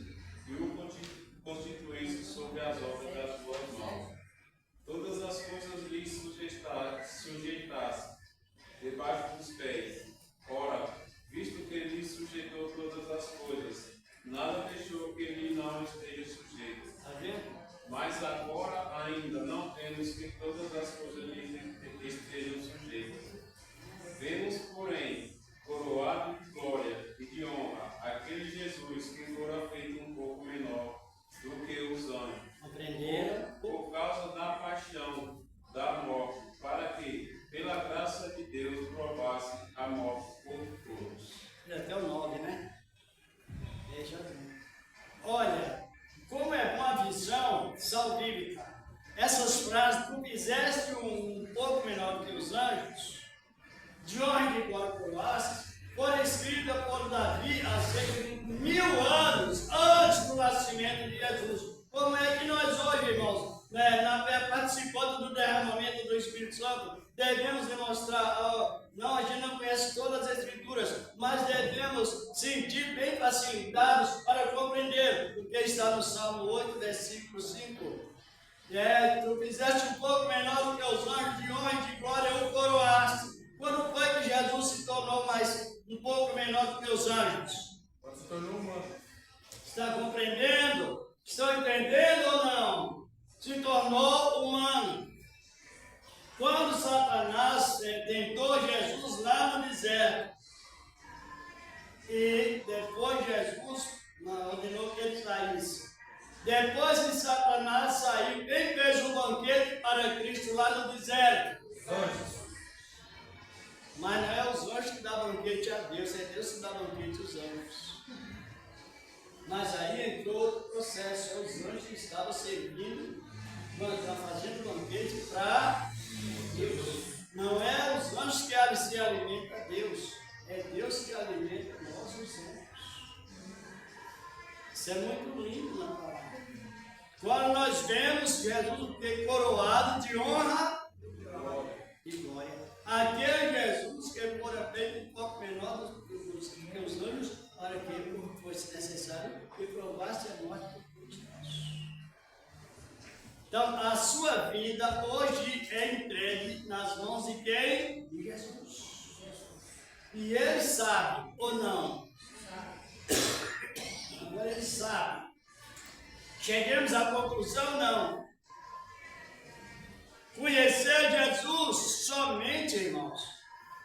e o constituíste sobre as obras das tuas mãos. Todas as coisas lhe sujeitaste debaixo dos pés. Ora, visto que lhe sujeitou todas as coisas, nada deixou que lhe não esteja sujeito. Está vendo? Mas agora ainda não temos que todas as coisas lhe estejam sujeitas. Vemos, porém, coroado de glória e de honra, aquele Jesus que fora feito um pouco menor do que os anjos. Compreenderam? Por causa da paixão, da morte, para que, pela graça de Deus, provasse a morte por todos. Até o 9, né? Veja bem. Olha, como é bom a visão salvífica. Essas frases: tu fizeste um pouco menor do que os anjos, de honra e de glória coroaste, foram escritas por Davi há cerca de 1000 anos antes do nascimento de Jesus. Como é que nós hoje, irmãos, participando do derramamento do Espírito Santo, devemos demonstrar, não, a gente não conhece todas as Escrituras, mas devemos sentir bem facilitados para compreender o que está no Salmo 8, versículo 5. Tu fizeste um pouco menor do que os anjos, de honra e de glória o coroaste. Quando foi que Jesus se tornou um pouco menor do que os anjos? Quando se tornou humano. Está compreendendo? Estão entendendo ou não? Se tornou humano. Quando Satanás tentou Jesus lá no deserto, e depois Jesus ordenou que ele saísse. Depois que Satanás saiu, quem fez um banquete para Cristo lá no deserto? Os anjos. Mas não é os anjos que dão banquete a Deus, é Deus que dá banquete aos anjos. Mas aí entrou outro processo, os anjos estavam servindo, fazendo banquete para Deus. Não é os anjos que se alimentam a Deus, é Deus que alimenta nós, os anjos. Isso é muito lindo na palavra. Quando nós vemos Jesus coroado de honra e glória. Aquele Jesus que fora feito um pouco menor do que os anjos, para que ele fosse necessário que provasse a morte por nós. Então, a sua vida hoje é entregue nas mãos de quem? De Jesus. E ele sabe ou não? Agora ele sabe. Chegamos à conclusão, não. Conhecer Jesus somente, irmãos,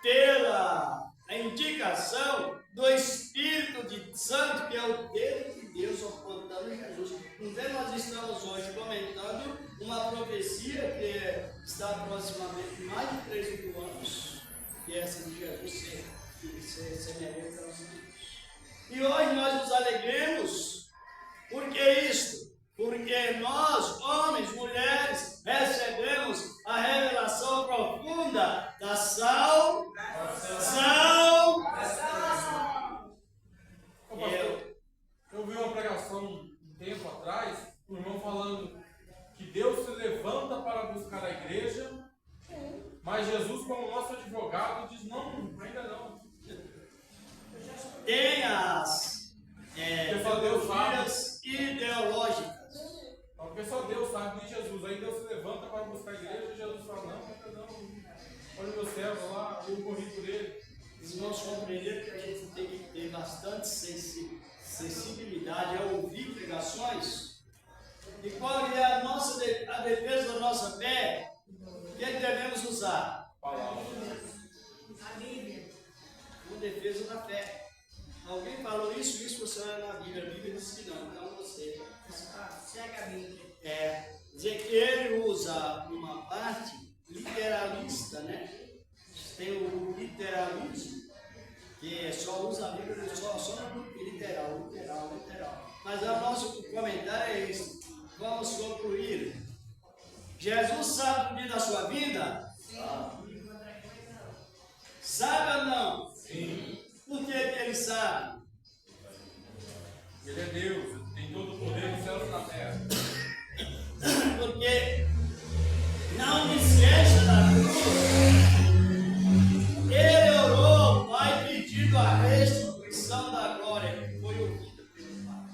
pela indicação do Espírito Santo, que é o dedo de Deus apontando Jesus. Então, nós estamos hoje comentando uma profecia que está aproximadamente mais de 3 mil anos, que é essa de Jesus ser semelhante aos anjos. E hoje nós nos alegremos. Por que isto? Porque nós, homens, mulheres, recebemos a revelação profunda da salvação. Eu vi uma pregação um tempo atrás, um irmão falando que Deus se levanta para buscar a igreja, mas Jesus, como nosso advogado, diz: não, ainda não. Tem as Deus ideológicas. Porque só Deus sabe de Jesus. Aí Deus se levanta para buscar a igreja e Jesus fala: não, ainda não. Olha o meu servo lá, eu corri por ele. Se nós compreendermos que a gente tem que ter bastante sensibilidade ao ouvir pregações, e qual é a defesa da nossa fé, o que devemos usar? Palavra. A Bíblia. Uma defesa da fé. Alguém falou isso você olha na Bíblia. A Bíblia diz que não, então você. Segue a Bíblia. Dizer que ele usa uma parte literalista, né? Tem o literalismo, que só usa a Bíblia só no literal. Mas o nosso comentário é esse. Vamos concluir. Jesus sabe o dia da sua vida? Sim. Sabe ou não? Sim. Por que ele sabe? Ele é Deus, tem todo o poder nos céus e na terra. Porque não me esqueça da cruz. Ele orou, Pai, pedindo a restituição da glória que foi ouvida pelo Pai.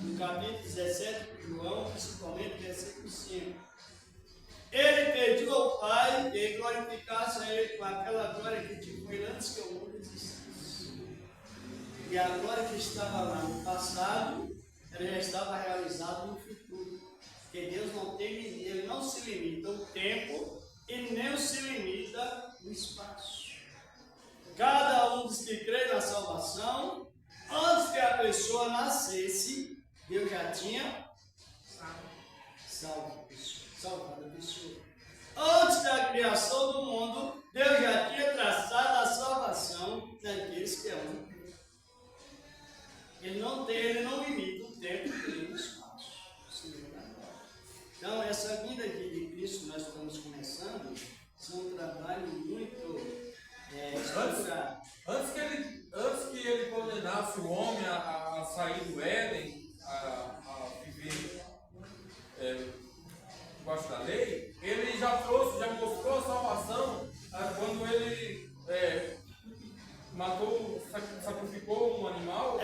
No capítulo 17 de João, principalmente versículo 5. Ele pediu ao Pai que glorificasse a Ele com aquela glória que te foi antes que o mundo existisse. E a glória que estava lá no passado, ela já estava realizada no futuro. Porque Deus ele não se limita ao tempo e nem se limita o espaço. Cada um dos que crê na salvação, antes que a pessoa nascesse, Deus já tinha salvado a pessoa. Antes da criação do mundo, Deus já tinha traçado a salvação daqueles que amam. Ele não limita o tempo nem o espaço. Então, essa vinda aqui de Cristo que nós estamos começando, é um trabalho muito estruturado. Antes que ele condenasse o homem a sair do Éden, a viver debaixo da lei, ele já já mostrou a salvação quando ele sacrificou um animal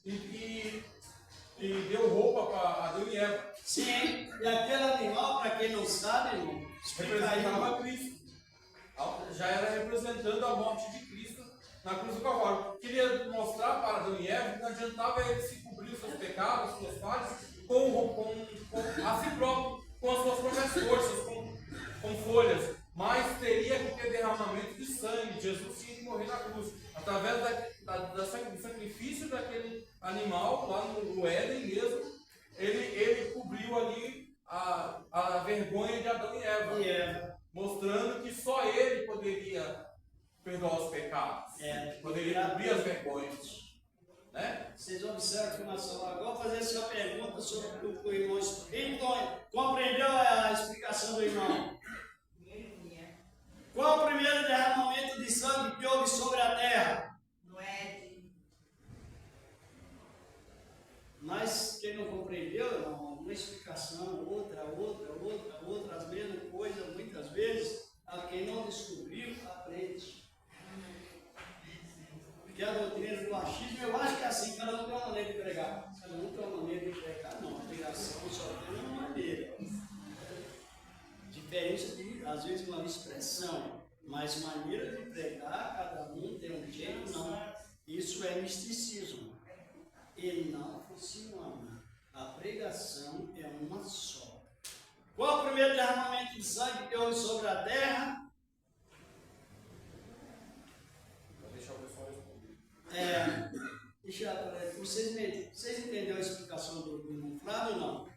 e deu roupa para Adão e Eva. Sim, e aquele animal, para quem não sabe, irmão, Representava Cristo. Já era representando a morte de Cristo na cruz do Calvário. Queria mostrar para Adão e Eva que não adiantava ele se cobrir os seus pecados, as suas falhas, a si próprio, com as suas próprias forças, com folhas. Mas teria que ter derramamento de sangue. Jesus tinha que morrer na cruz. Através do sacrifício daquele animal, lá no Éden mesmo, ele cobriu ali a vergonha de Adão e Eva. Mostrando que só ele poderia perdoar os pecados. Poderia cobrir as vergonhas. Né? Vocês observam que nós falamos agora. Vou fazer essa pergunta sobre o que o irmão explicou. Compreendeu a explicação do irmão? Qual o primeiro derramamento de sangue que houve sobre a terra? No Éden. Mas quem não compreendeu, irmão, uma explicação, outra, as mesmas coisas, muitas vezes, a quem não descobriu, aprende. Porque a doutrina do achismo, eu acho que é assim, cada um tem uma maneira de pregar. Cada um tem uma maneira de pregar, não. A pregação só tem uma maneira. Diferença de, às vezes, uma expressão, mas maneira de pregar, cada um tem um jeito, não. Isso é misticismo. E não funciona. A pregação é uma só. Qual o primeiro derramamento de sangue que houve sobre a terra? Vou deixar o pessoal responder. Vocês entenderam a explicação do irmão Flávio ou não?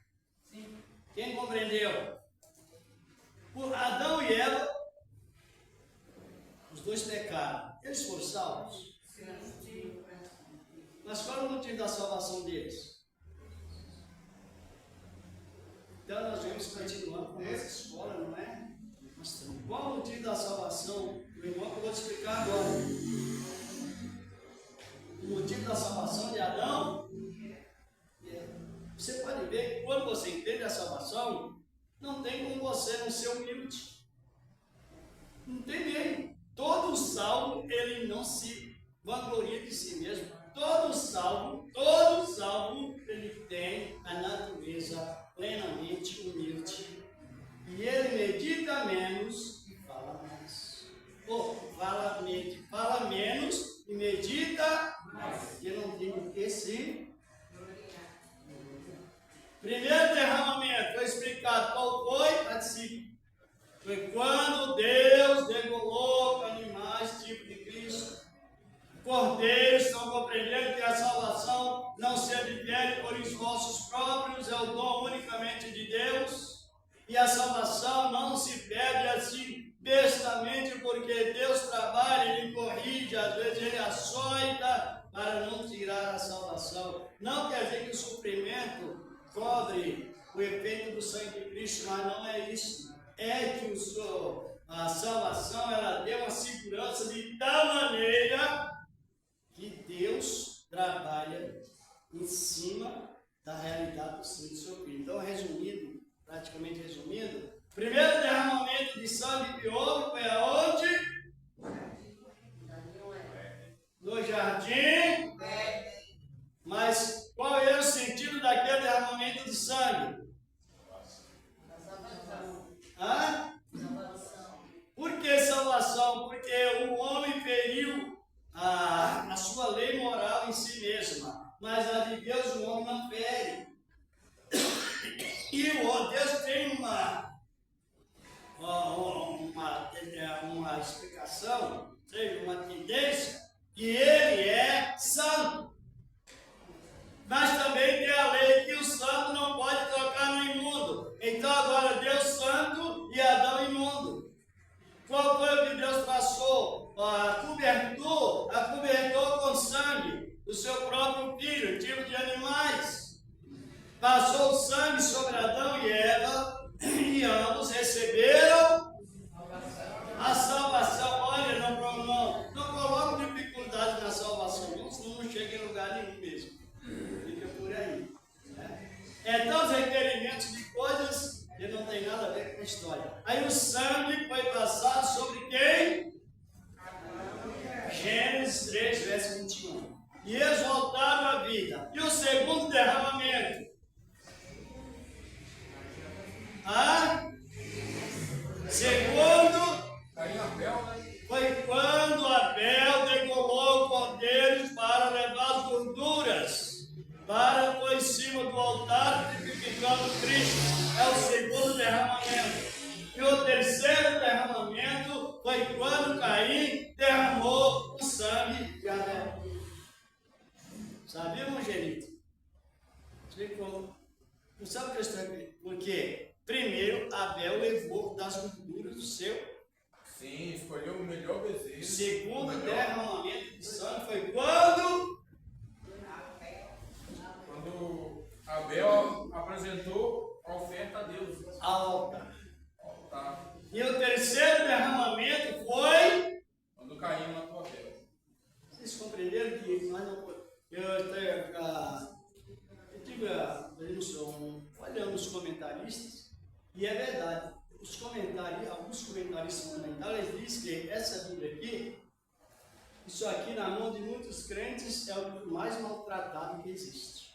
Sim. Quem compreendeu? Por Adão e Eva, os dois pecaram. Eles foram salvos? Sim. Mas qual é o motivo da salvação deles? Então nós vamos continuando com essa escola, não é? Qual é o motivo da salvação? O irmão acabou de explicar agora. O motivo da salvação de Adão. Você pode ver que quando você entende a salvação, não tem como você não ser humilde. Não tem mesmo. Todo salvo, ele não se vangloria de si mesmo. Todo salvo, ele tem a natureza plenamente humilde. E ele medita menos e fala mais. Fala menos e medita mais. E não tem o que se. Primeiro derramamento, foi explicado qual foi? Participe. Foi quando Deus degolou animais tipo de Cristo. Cordeiros estão compreendendo que a salvação não se adquire por esforços próprios, é o dom unicamente de Deus. E a salvação não se perde assim bestamente, porque Deus trabalha, Ele corrige, às vezes Ele açoita para não tirar a salvação. Não quer dizer que o sofrimento cobre o efeito do sangue de Cristo, mas não é isso. É que a salvação ela deu uma segurança de tal maneira que Deus trabalha em cima da realidade do sangue do seu filho. Então, praticamente resumindo, primeiro derramamento de sangue que houve foi aonde? No jardim. Mas qual é o sentido daquele derramamento de sangue? Por que salvação? Porque o homem feriu a sua lei moral em si mesma, mas a de Deus o homem não fere. E o Deus tem uma explicação, uma tendência, que ele é santo. Mas também tem a lei que o santo não pode tocar no imundo. Então agora Deus santo e Adão imundo. Qual foi o que Deus passou? Acobertou com sangue do seu próprio filho, tipo de animais. Passou o sangue sobre Adão e Eva, e ambos receberam a salvação. Olha, não coloque dificuldade na salvação, senão não chega em lugar nenhum mesmo. Fica por aí. Né? Então, os requerimentos de coisas que não tem nada a ver com história. Aí o sangue foi passado sobre quem? Gênesis 3, verso 21. E eles voltaram à vida. E o segundo derramamento? Segundo, Caim Abel, né? foi quando Abel degolou cordeiros para levar as gorduras para pôr em cima do altar, tipificando Cristo. É o segundo derramamento. E o terceiro derramamento foi quando Caim derramou o sangue de Abel. Sabia, Angelito? Explicou. Não sabe o que eu estou aqui? Por quê? Primeiro, Abel levou das gorduras do seu. Sim, escolheu o melhor bezerro. O segundo o melhor- derramamento de sangue foi quando Abel apresentou a oferta a Deus. a altar. Tá. E o terceiro derramamento foi. Quando Caim matou Abel. Vocês compreenderam que nós não. Eu tive olhando os comentaristas, e é verdade. Alguns comentaristas fundamentais dizem que essa Bíblia aqui, isso aqui na mão de muitos crentes é o livro mais maltratado que existe.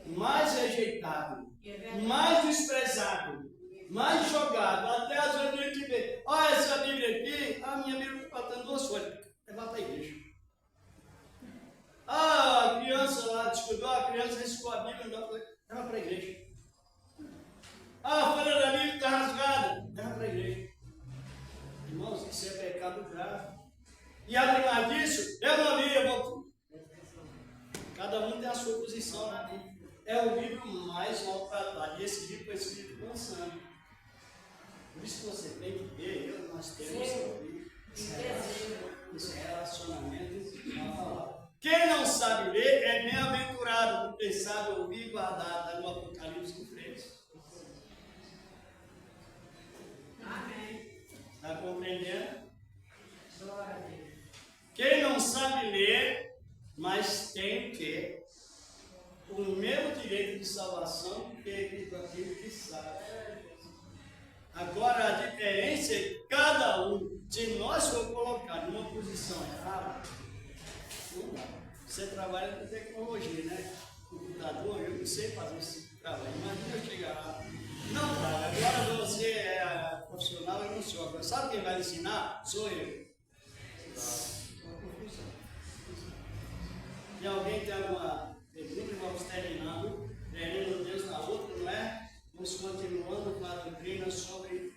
Mais rejeitado, mais desprezado, mais jogado. Até às vezes a gente vê, olha essa Bíblia aqui, a minha Bíblia está faltando duas folhas, levar para a igreja. A criança lá descuidou, a criança riscou a Bíblia, leva para a igreja. A folha da Bíblia está rasgada, leva para a igreja. Irmãos, isso é pecado grave. E além disso, eu não li, cada um tem a sua posição na Bíblia. É o livro mais maltratado. E esse livro foi escrito com sangue. Por isso que você tem que ver, nós temos esse relacionamento na palavra. Quem não sabe ler é bem-aventurado, porque sabe ouvir e guardar, está no Apocalipse 3. Amém. Está compreendendo? Quem não sabe ler, mas tem que o mesmo direito de salvação que aquele que sabe. Agora, a diferença é que cada um de nós for colocado numa posição errada, não dá. Você trabalha com tecnologia, né? Computador, eu não sei fazer esse trabalho. Imagina eu chegar lá. Não dá. Agora você é profissional, eu não sou. Agora, sabe quem vai ensinar? Sou eu. E alguém tem alguma pergunta? Vamos terminando Deus na outra, não é? Vamos continuando com a doutrina sobre.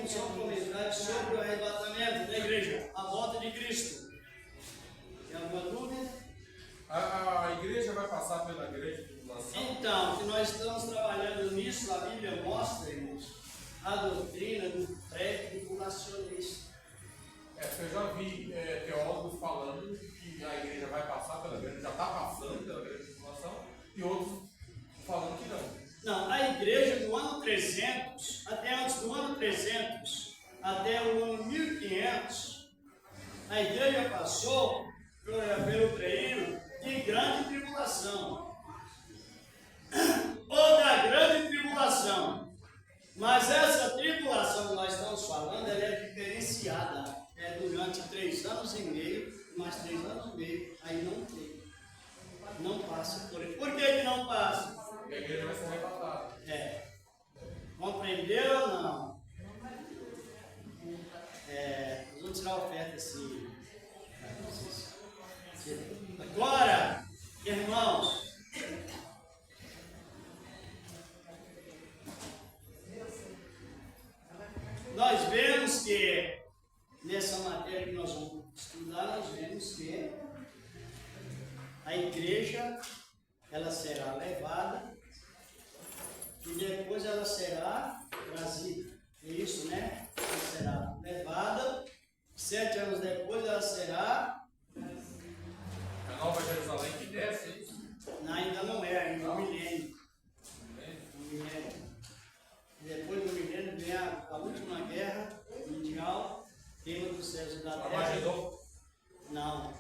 Só um comentário sobre o arrebatamento da igreja, a volta de Cristo. Tem alguma dúvida? A igreja vai passar pela grande tribulação? Então, que nós estamos trabalhando nisso, a Bíblia mostra, irmãos, a doutrina do pré-tribulacionista. Eu já vi teólogos falando que a igreja vai passar pela grande, já está passando pela grande tribulação, e outros falando que não. Não, a igreja do ano 300, até antes do ano 300, até o ano 1500, a igreja passou pelo período de grande tribulação, ou da grande tribulação. Mas essa tribulação que nós estamos falando, ela é diferenciada. É durante 3 anos e meio, mais 3 anos e meio, aí não tem. Não passa por ele. Por que não passa? A igreja vai ser arrebatada. Compreendeu ou não? Vamos tirar a oferta assim. Agora, irmãos, nós vemos que nessa matéria que nós vamos estudar, nós vemos que a igreja ela será levada e depois ela será trazida. É isso, né? Ela será levada, 7 anos depois ela será. A Nova Jerusalém que desce, é isso? Não, ainda não é, ainda é um milênio. Depois do milênio vem a última guerra mundial, queima dos céus e da terra. Armagedon? Não.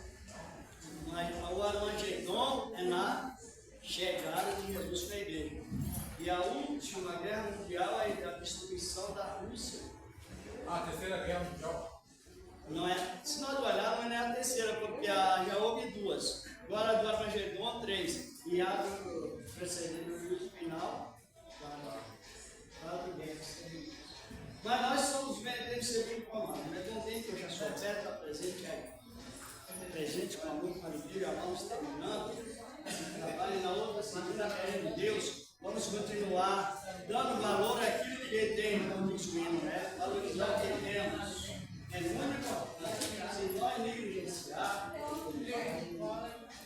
Mas o Armagedon é na chegada de Jesus para a igreja. E a última guerra mundial é a destruição da e ato precedendo o juízo final para o bem. Mas nós somos devemos ser bem informados. Não é tão bem que eu já sou perto, está presente aí. Presente com amor, com alegria, vamos terminando. Trabalhe na outra semana, querendo Deus. Vamos continuar dando valor àquilo que Ele tem, como diz o hino, né? Valorizar o que temos. É muito importante. Se nós negligenciar,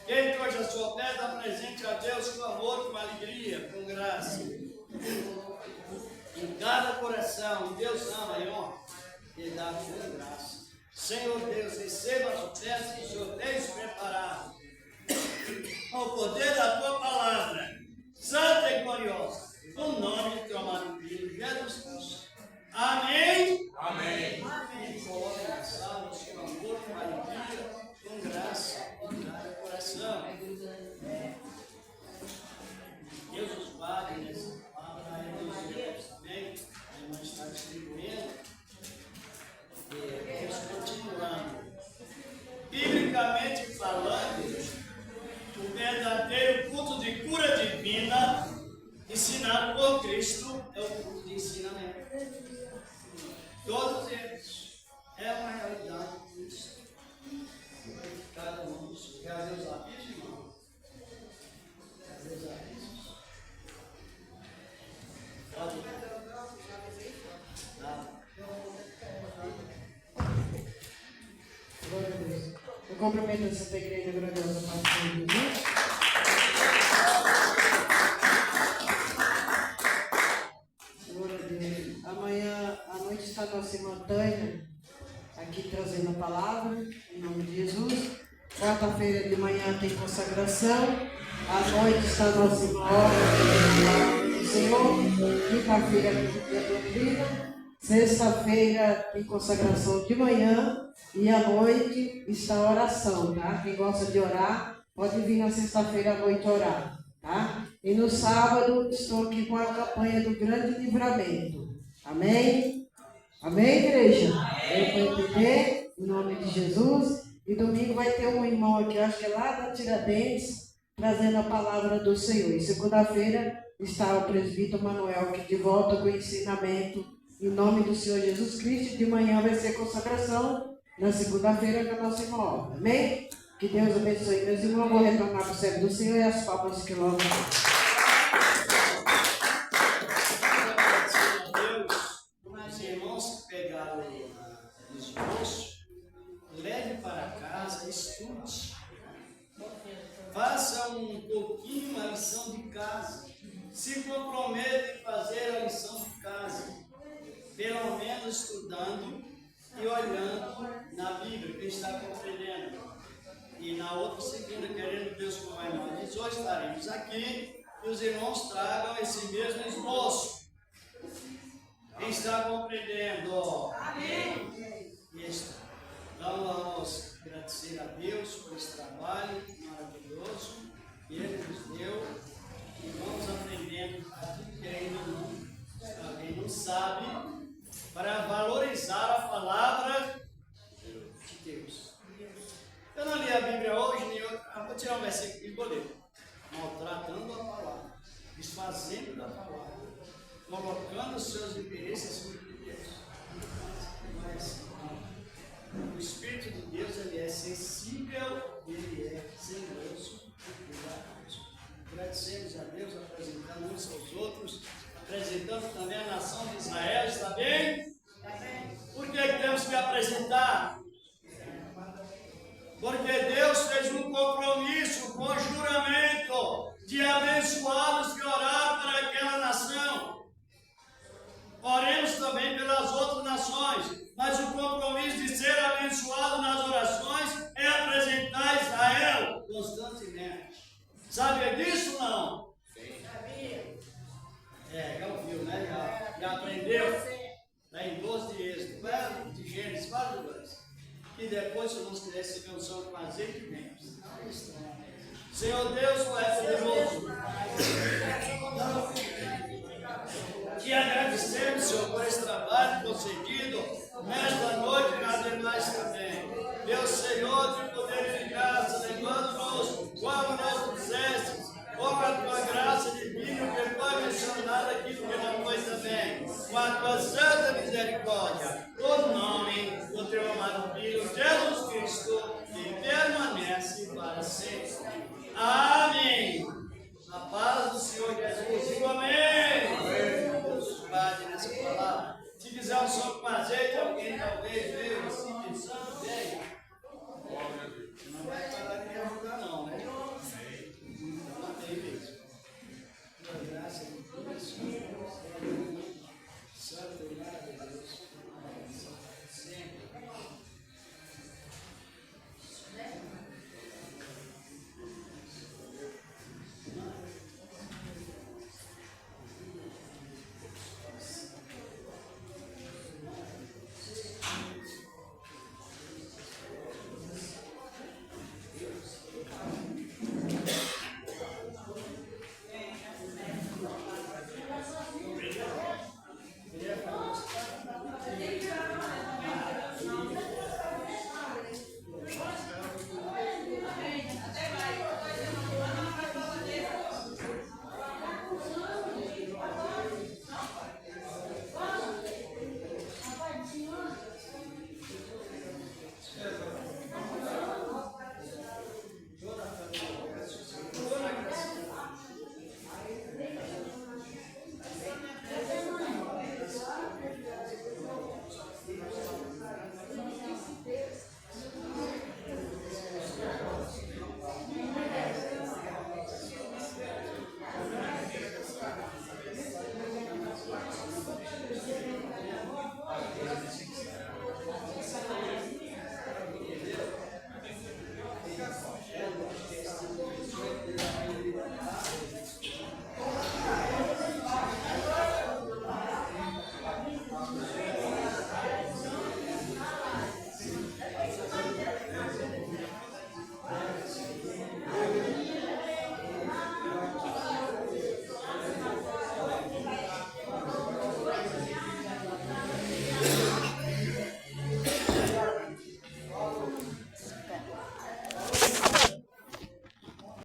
quem hoje a sua fé dá presente a Deus com amor, com alegria, com graça. Em cada coração, e Deus ama e honra, Ele dá com graça. Senhor Deus, receba as ofertas que o Senhor tem preparado ao poder da Tua palavra, santa e gloriosa, no nome de Teu amado Filho, Jesus Cristo. Amém? Amém. Amém. Coloque as salvas com amor, com alegria, com graça, em cada coração. Deus os guarde nessa palavra, Deus também, a irmã está distribuindo. Vamos continuando. Biblicamente falando, o verdadeiro culto de cura divina, ensinado por Cristo, é o culto de ensinamento. Todos eles é uma realidade de Cristo. Cada um dos quer ver os abismos, irmão? Quer ver os abismos? Pode ver. Glória a Deus. Eu cumprimento a Santa Igreja Grandiosa Paz de Jesus. Glória a Deus. Amanhã à noite está nossa irmã Tânia aqui trazendo a palavra, em nome de Jesus. Quarta-feira de manhã tem consagração. À noite está nossa irmã Olga do Senhor. Quinta-feira tem a doutrina. Sexta-feira tem consagração de manhã. E à noite está a oração, tá? Quem gosta de orar, pode vir na sexta-feira à noite orar, tá? E no sábado estou aqui com a campanha do Grande Livramento. Amém? Amém, igreja? Eu vou entender, em nome de Jesus. E domingo vai ter um irmão aqui, acho que é lá da Tiradentes, trazendo a palavra do Senhor. E segunda-feira está o presbítero Manuel aqui de volta com o ensinamento em nome do Senhor Jesus Cristo. De manhã vai ser consagração. Na segunda-feira com a nossa irmã Olga. Amém? Que Deus abençoe meus irmãos. Vou retornar para o servo do Senhor e as palmas que logo. Os irmãos que pegaram o esboço, leve para casa, estude. Faça um pouquinho a lição de casa. Se comprometa em fazer a lição de casa. Pelo menos estudando e olhando na Bíblia, quem está compreendendo. E na outra segunda, querendo Deus como a irmã diz, hoje estaremos aqui e os irmãos tragam esse mesmo esboço. Quem está compreendendo? Amém. Isso. Então vamos agradecer a Deus por esse trabalho maravilhoso que Ele nos deu e vamos aprendendo aquilo que ainda não sabe, para valorizar a palavra de Deus. Eu não li a Bíblia hoje, nem eu vou tirar um versículo e vou ler. Maltratando a palavra, desfazendo da palavra, colocando os seus interesses sobre Deus. Não é assim. O Espírito de Deus, ele é sensível, ele é zeloso e cuidadoso. Agradecemos a Deus, apresentando uns aos outros, apresentando também a nação de Israel, está bem? Por que temos que apresentar? Porque Deus fez um compromisso com juramento de abençoá-los que oraram para aquela nação. Oremos também pelas outras nações, mas o compromisso de ser abençoado nas orações é apresentar Israel constantemente. Sabia disso ou não? Já ouviu, né? Já aprendeu? Está em 12 de Êxodo, de Gênesis, vários lugares. E depois, se nós quisermos receber o sol com azeite, vemos. Senhor Deus, tu és poderoso. Te agradecemos, Senhor, por esse trabalho concedido nesta noite e nas demais também. Deus, Senhor, de poder e de graça, levando-nos como nós quiseste. com a tua santa misericórdia, o nome do teu amado Filho, Jesus Cristo, que permanece para sempre. Amém. Na paz do Senhor Jesus, digo amém. Deus Pai nessa palavra. Se quiser um soco com azeite, alguém talvez veio assim pensando bem.